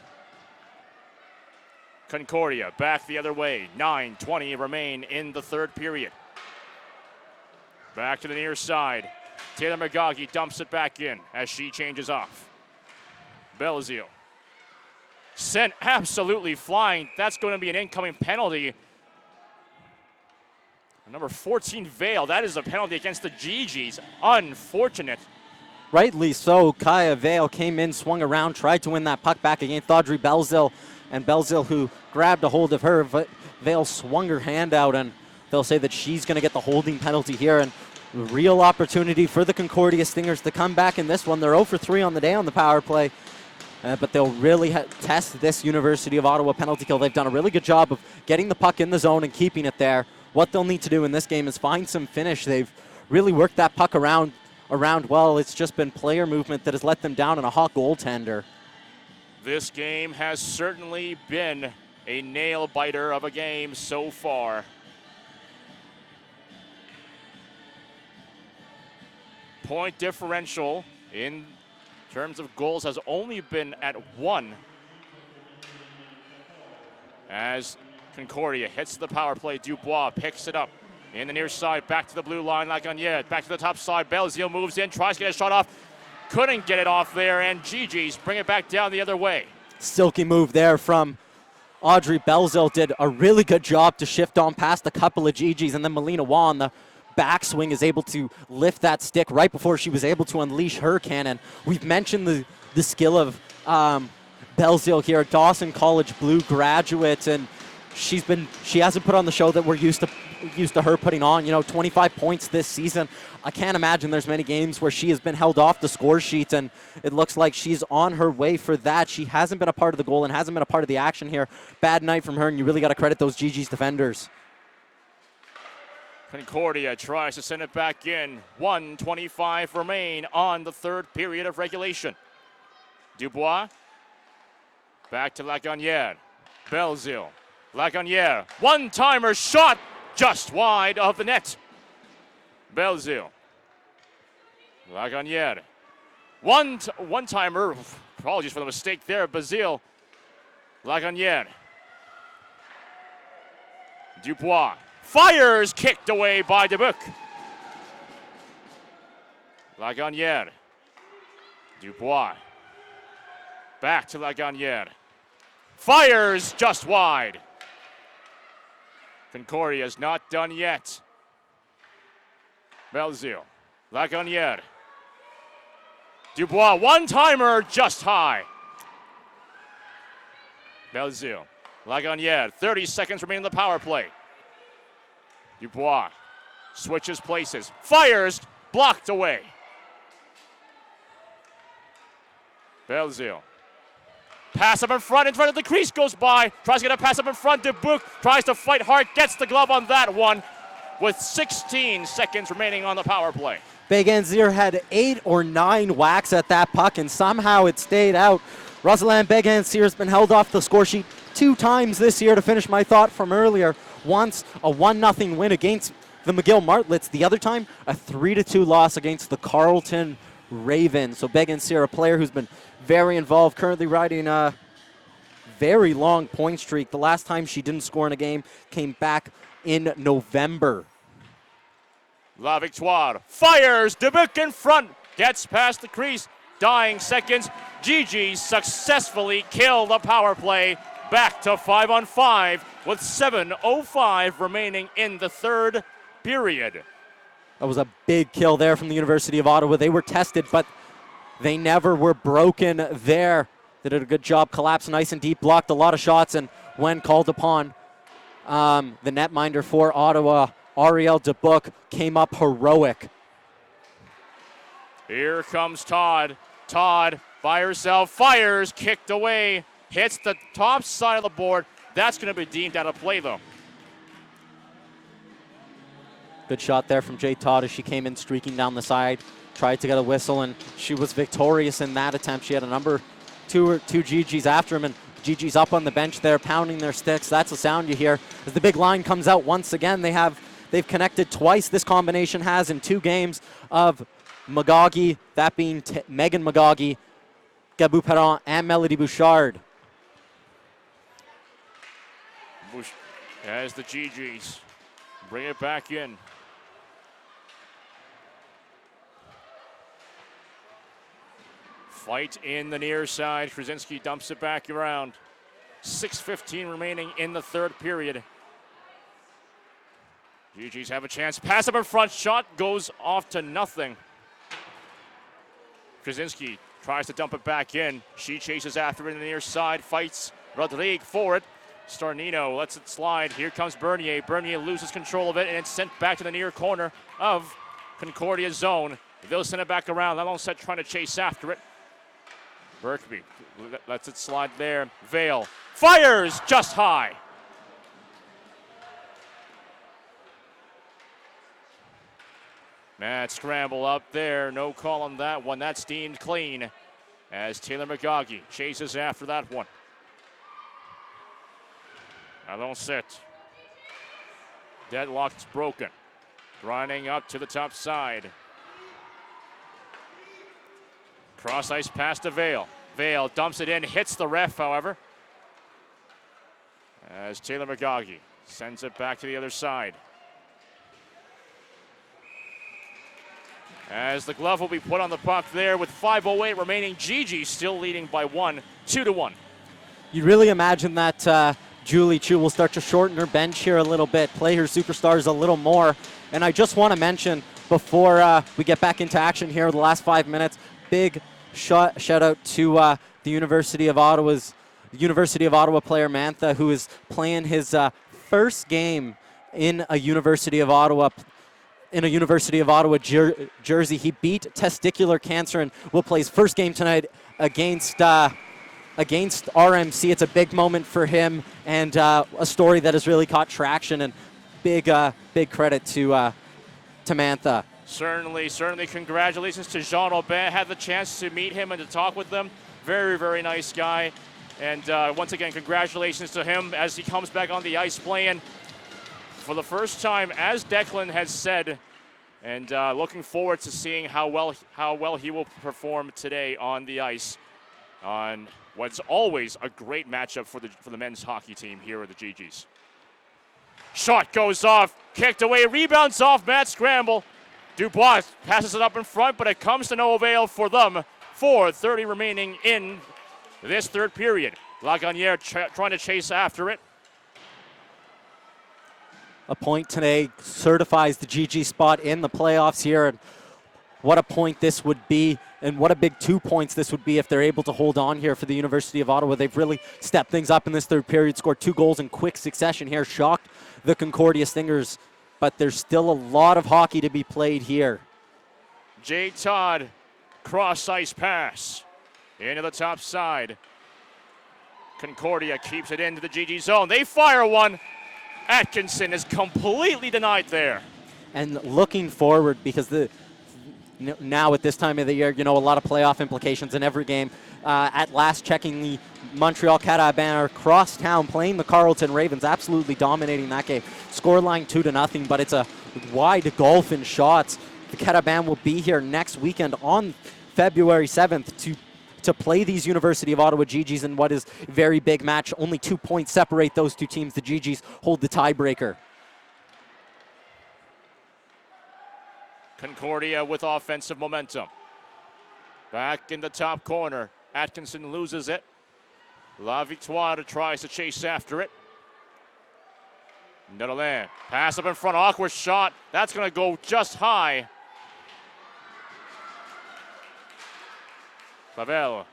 Concordia back the other way. 9:20 remain in the third period. Back to the near side. Taylor McGaughey dumps it back in as she changes off. Belzil sent absolutely flying. That's going to be an incoming penalty Number 14, Vale. That is a penalty against the GGs. Unfortunate. Rightly so. Kaya Vale came in, swung around, tried to win that puck back against Audrey Belzil. And Belzil, who grabbed a hold of her, but Vale swung her hand out, and they'll say that she's going to get the holding penalty here. And real opportunity for the Concordia Stingers to come back in this one. They're 0 for 3 on the day on the power play. But they'll really test this University of Ottawa penalty kill. They've done a really good job of getting the puck in the zone and keeping it there. What they'll need to do in this game is find some finish. They've really worked that puck around well. It's just been player movement that has let them down, and a hot goaltender. This game has certainly been a nail-biter of a game so far. Point differential in terms of goals has only been at 1. As Concordia hits the power play, Dubois picks it up in the near side, back to the blue line, Lagunier, back to the top side. Belzile moves in, tries to get a shot off, couldn't get it off there, and GG's bring it back down the other way. Silky move there from Audrey Belzile. Did a really good job to shift on past a couple of GG's, and then Melina Waugh on the backswing is able to lift that stick right before she was able to unleash her cannon. We've mentioned the skill of Belzile here, Dawson College Blue graduate, and she hasn't put on the show that we're used to her putting on. 25 points this season. I can't imagine there's many games where she has been held off the score sheet, and it looks like she's on her way for that. She hasn't been a part of the goal and hasn't been a part of the action here. Bad night from her, and you really got to credit those GG's defenders. Concordia tries to send it back in. 1:25 remain on the third period of regulation. Dubois, back to Lagunier. Belzile. Lagunier, one-timer shot just wide of the net. Belzile. Lagunier. One-timer, apologies for the mistake there, Bazile. Lagunier. Dubois. Fires, kicked away by Dubuc. Lagunier. Dubois. Back to Lagunier. Fires just wide. Concordia's not done yet. Belzile. Lagunier. Dubois, one-timer just high. Belzile. Lagunier, 30 seconds remaining in the power play. Dubois switches places. Fires, blocked away. Belzile. Pass up in front of the crease, goes by. Tries to get a pass up in front. Dubuc tries to fight hard, gets the glove on that one with 16 seconds remaining on the power play. Beganzier had 8 or 9 whacks at that puck, and somehow it stayed out. Rosalind Beganzier has been held off the score sheet 2 times this year, to finish my thought from earlier. Once a 1-0 win against the McGill Martlets. The other time, a 3-2 loss against the Carleton Ravens. So Beganzier, a player who's been very involved, currently riding a very long point streak. The last time she didn't score in a game came back in November. La Victoire fires. Dubuc in front. Gets past the crease. Dying seconds. GG successfully kill the power play. Back to 5-on-5 with 7:05 remaining in the third period. That was a big kill there from the University of Ottawa. They were tested, but they never were broken there. They did a good job, collapsed nice and deep, blocked a lot of shots, and when called upon, the netminder for Ottawa, Ariel Dubuc, came up heroic. Here comes Todd. Todd by herself, fires, kicked away, hits the top side of the board. That's going to be deemed out of play, though. Good shot there from Jay Todd as she came in streaking down the side, tried to get a whistle, and she was victorious in that attempt. She had a number two GGs after him, and GG's up on the bench there, pounding their sticks. That's the sound you hear as the big line comes out once again. They've connected twice. This combination has in 2 games of Magagi, that being Megan Magagi, Gabou Perron, and Melody Bouchard. As the GGs bring it back in. Fight in the near side. Krasinski dumps it back around. 6:15 remaining in the third period. GG's have a chance. Pass up in front. Shot goes off to nothing. Krasinski tries to dump it back in. She chases after it in the near side. Fights Rodrigue for it. Starnino lets it slide. Here comes Bernier. Bernier loses control of it, and it's sent back to the near corner of Concordia's zone. They'll send it back around. Lalonset trying to chase after it. Berkby lets it slide there. Vale fires just high. Mad scramble up there. No call on that one. That's deemed clean as Taylor McGoggy chases after that one. Lalonset. Deadlock's broken. Grinding up to the top side. Cross ice pass to Vale. Vale dumps it in, hits the ref, however. As Taylor McGoggy sends it back to the other side. As the glove will be put on the puck there with 5:08 remaining. GG still leading by 1, 2-1. You really imagine that Julie Chu will start to shorten her bench here a little bit, play her superstars a little more. And I just want to mention before we get back into action here in the last 5 minutes, big shout out to the University of Ottawa player Mantha, who is playing his first game in a University of Ottawa jersey. He beat testicular cancer and will play his first game tonight against RMC. It's a big moment for him and a story that has really caught traction, and big credit to Mantha. Certainly congratulations to Jean Aubin. Had the chance to meet him and to talk with them. Very, very nice guy. And once again, congratulations to him as he comes back on the ice playing for the first time, as Declan has said. And looking forward to seeing how well he will perform today on the ice on what's always a great matchup for the men's hockey team here at the GGs. Shot goes off, kicked away, rebounds off, Matt scramble. Dubois passes it up in front, but it comes to no avail for them. 4:30 remaining in this third period. Lagunière trying to chase after it. A point today certifies the GG spot in the playoffs here, and what a point this would be, and what a big 2 points this would be if they're able to hold on here for the University of Ottawa. They've really stepped things up in this third period, scored 2 goals in quick succession here, shocked the Concordia Stingers, but there's still a lot of hockey to be played here. Jay Todd, cross ice pass into the top side. Concordia keeps it into the GG zone. They fire one. Atkinson is completely denied there. And looking forward, because now at this time of the year, a lot of playoff implications in every game. At last checking, the Montreal Carabins are across town playing the Carleton Ravens, absolutely dominating that game. Scoreline 2-0, but it's a wide gulf in shots. The Carabins will be here next weekend on February 7th to play these University of Ottawa GGs in what is a very big match. Only 2 points separate those two teams. The GGs hold the tiebreaker. Concordia with offensive momentum. Back in the top corner. Atkinson loses it. La Victoire tries to chase after it. Netherland, pass up in front, awkward shot. That's going to go just high. Pavel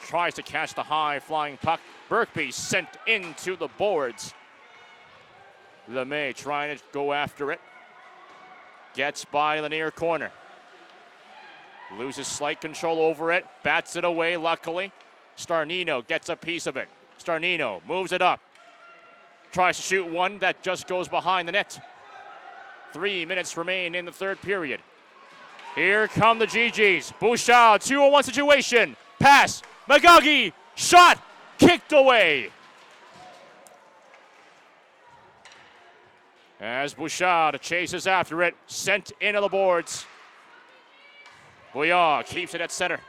tries to catch the high flying puck. Berkby sent into the boards. LeMay trying to go after it. Gets by the near corner. Loses slight control over it. Bats it away, luckily. Starnino gets a piece of it. Starnino moves it up. Tries to shoot one that just goes behind the net. 3 minutes remain in the third period. Here come the GGs. Bouchard, 2-on-1 situation. Pass. McGoggy. Shot. Kicked away. As Bouchard chases after it. Sent into the boards. Bouillard keeps it at center.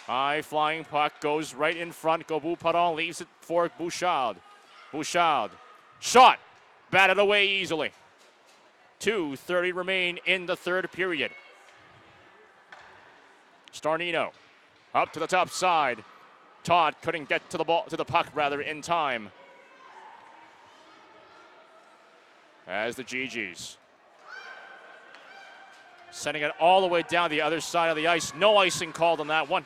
High flying puck goes right in front. Gobu Paron leaves it for Bouchard. Bouchard. Shot. Batted away easily. 2:30 remain in the third period. Starnino up to the top side. Todd couldn't get to the puck in time. as the GGs. Sending it all the way down the other side of the ice. No icing called on that one.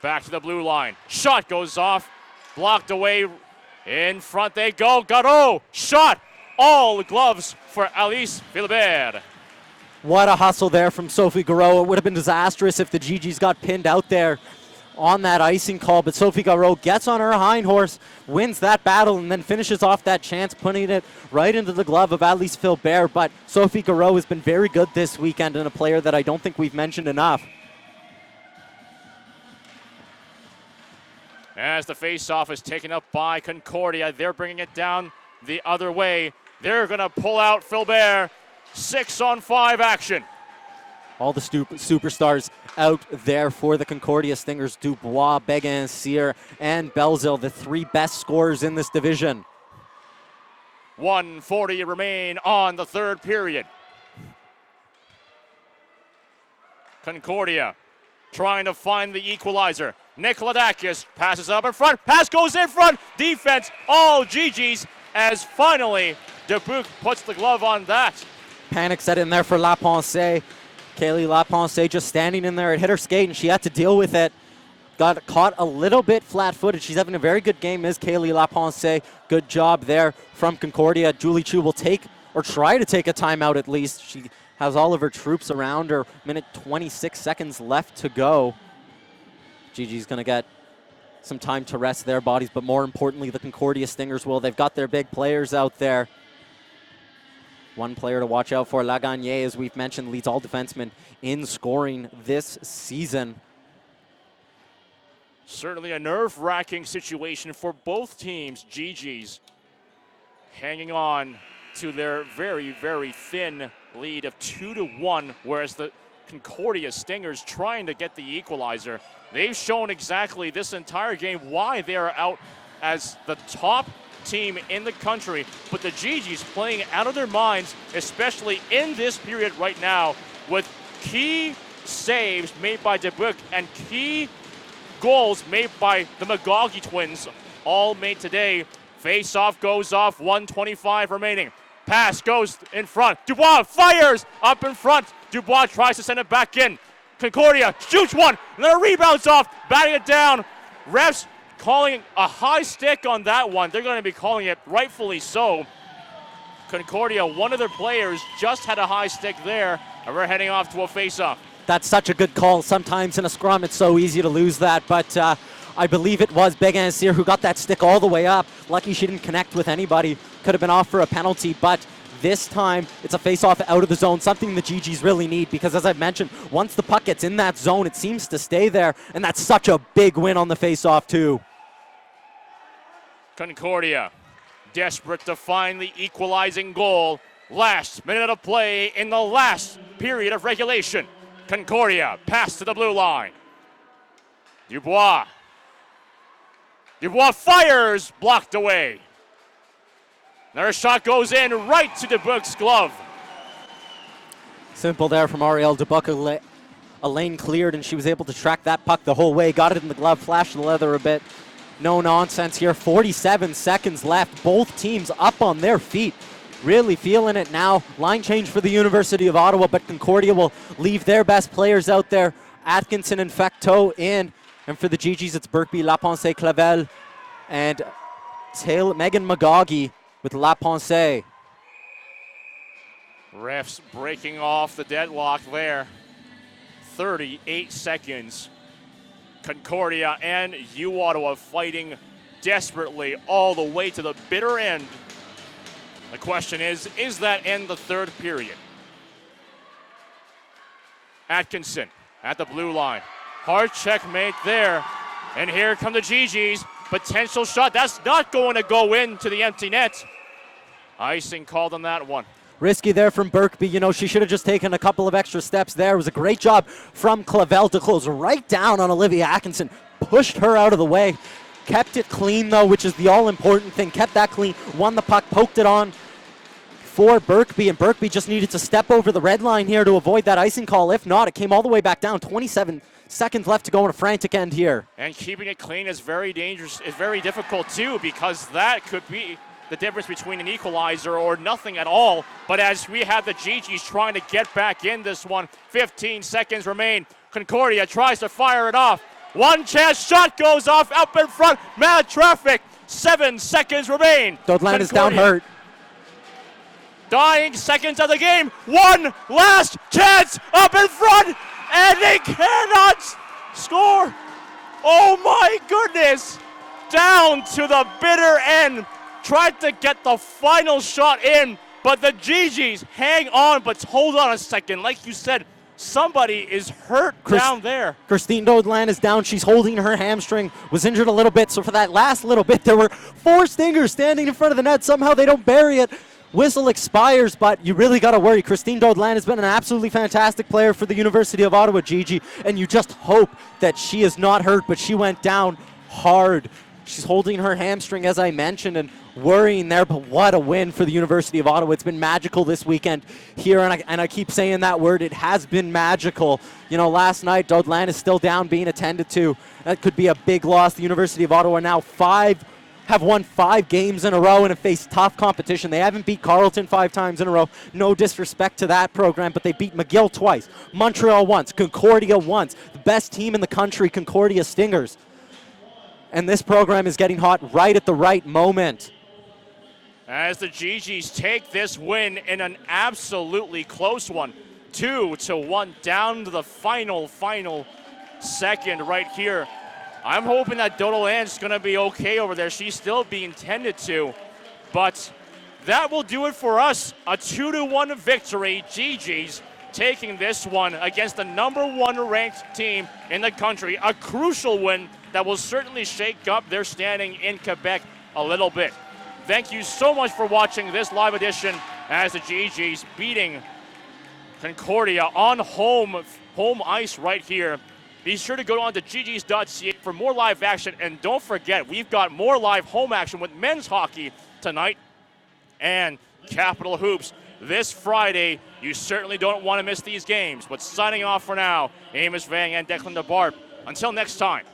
Back to the blue line. Shot goes off. Blocked away. In front they go. Garot. Shot. All the gloves for Alice Philibert. What a hustle there from Sophie Garot. It would have been disastrous if the GGs got pinned out there on that icing call, but Sophie Garot gets on her hind horse, wins that battle, and then finishes off that chance, putting it right into the glove of Alice Philibert. But Sophie Garot has been very good this weekend and a player that I don't think we've mentioned enough. As the face-off is taken up by Concordia, they're bringing it down the other way. They're going to pull out Philibert. 6-on-5 action. All the superstars out there for the Concordia Stingers. Dubois, Beguin, Cyr, and Belzil, the three best scorers in this division. 1:40 remain on the third period. Concordia trying to find the equalizer. Nikolodakis passes up in front. Pass goes in front. Defense, all GG's, as finally Dubuc puts the glove on that. Panic set in there for Lapensee. Kaylee Lapensee just standing in there. It hit her skate, and she had to deal with it. Got caught a little bit flat-footed. She's having a very good game, is Kaylee Lapensee. Good job there from Concordia. Julie Chu will take, or try to take, a timeout at least. She has all of her troops around her. Minute 26 seconds left to go. Gigi's going to get some time to rest their bodies, but more importantly, the Concordia Stingers will. They've got their big players out there. One player to watch out for, Lagagné, as we've mentioned, leads all defensemen in scoring this season. Certainly a nerve-wracking situation for both teams. GG's hanging on to their very, very thin lead of 2-1, whereas the Concordia Stingers trying to get the equalizer. They've shown exactly this entire game why they are out as the top team in the country, but the GG's playing out of their minds, especially in this period right now, with key saves made by Dubuc and key goals made by the McGaughey twins, all made today. Face-off goes off, 1:25 remaining. Pass goes in front. Dubois fires up in front. Dubois tries to send it back in. Concordia shoots one, and then it rebounds off, batting it down. Refs calling a high stick on that one. They're going to be calling it rightfully so. Concordia, one of their players, just had a high stick there, and we're heading off to a face-off. That's such a good call. Sometimes in a scrum, it's so easy to lose that, but I believe it was Beguin Cyr who got that stick all the way up. Lucky she didn't connect with anybody. Could have been off for a penalty, but this time it's a face-off out of the zone, something the GGs really need, because as I've mentioned, once the puck gets in that zone, it seems to stay there, and that's such a big win on the face-off too. Concordia desperate to find the equalizing goal. Last minute of play in the last period of regulation. Concordia pass to the blue line. Dubois fires, blocked away. Their shot goes in right to Dubuc's glove. Simple there from Arielle Dubuc. A lane cleared, and she was able to track that puck the whole way. Got it in the glove, flashed the leather a bit. No nonsense here. 47 seconds left. Both teams up on their feet. Really feeling it now. Line change for the University of Ottawa, but Concordia will leave their best players out there. Atkinson and Facteau in. And for the GGs, it's Birkby, Lapensee, Clavel, and Megan McGaughey with Lapensee. Refs breaking off the deadlock there. 38 seconds. Concordia and U Ottawa fighting desperately all the way to the bitter end. The question is that end the third period? Atkinson at the blue line. Hard checkmate there. And here come the GGs. Potential shot. That's not going to go into the empty net. Icing called on that one. Risky there from Birkby. You know, she should have just taken a couple of extra steps there. It was a great job from Clavel to close right down on Olivia Atkinson. Pushed her out of the way. Kept it clean, though, which is the all-important thing. Kept that clean. Won the puck. Poked it on for Birkby. And Birkby just needed to step over the red line here to avoid that icing call. If not, it came all the way back down. 27 seconds left to go on a frantic end here. And keeping it clean is very dangerous. It's very difficult, too, because that could be the difference between an equalizer or nothing at all. But as we have the GGs trying to get back in this one, 15 seconds remain. Concordia tries to fire it off. One chance shot goes off up in front. Mad traffic. 7 seconds remain. Dodland is down hurt. Dying seconds of the game. One last chance up in front. And they cannot score. Oh my goodness. Down to the bitter end. Tried to get the final shot in, but the GGs hang on, but hold on a second. Like you said, somebody is hurt down there. Christine Dodland is down. She's holding her hamstring, was injured a little bit. So for that last little bit, there were 4 Stingers standing in front of the net. Somehow they don't bury it. Whistle expires, but you really got to worry. Christine Dodland has been an absolutely fantastic player for the University of Ottawa, Gigi, and you just hope that she is not hurt, but she went down hard. She's holding her hamstring, as I mentioned, and worrying there, but what a win for the University of Ottawa. It's been magical this weekend here, and I keep saying that word. It has been magical. You know, last night, Dodland is still down, being attended to. That could be a big loss. The University of Ottawa now have won 5 games in a row and have faced tough competition. They haven't beat Carleton 5 times in a row. No disrespect to that program, but they beat McGill twice, Montreal once, Concordia once. The best team in the country, Concordia Stingers. And this program is getting hot right at the right moment. As the GGs take this win in an absolutely close one, 2-1 down to the final second right here. I'm hoping that Dodland's going to be okay over there. She's still being tended to. But that will do it for us. A 2-1 victory. GG's taking this one against the number 1 ranked team in the country. A crucial win that will certainly shake up their standing in Quebec a little bit. Thank you so much for watching this live edition as the GGs beating Concordia on home ice right here. Be sure to go on to ggs.ca for more live action, and don't forget, we've got more live home action with men's hockey tonight and Capital Hoops this Friday. You certainly don't want to miss these games. But signing off for now, Amos Vang and Declan DeBarp. Until next time.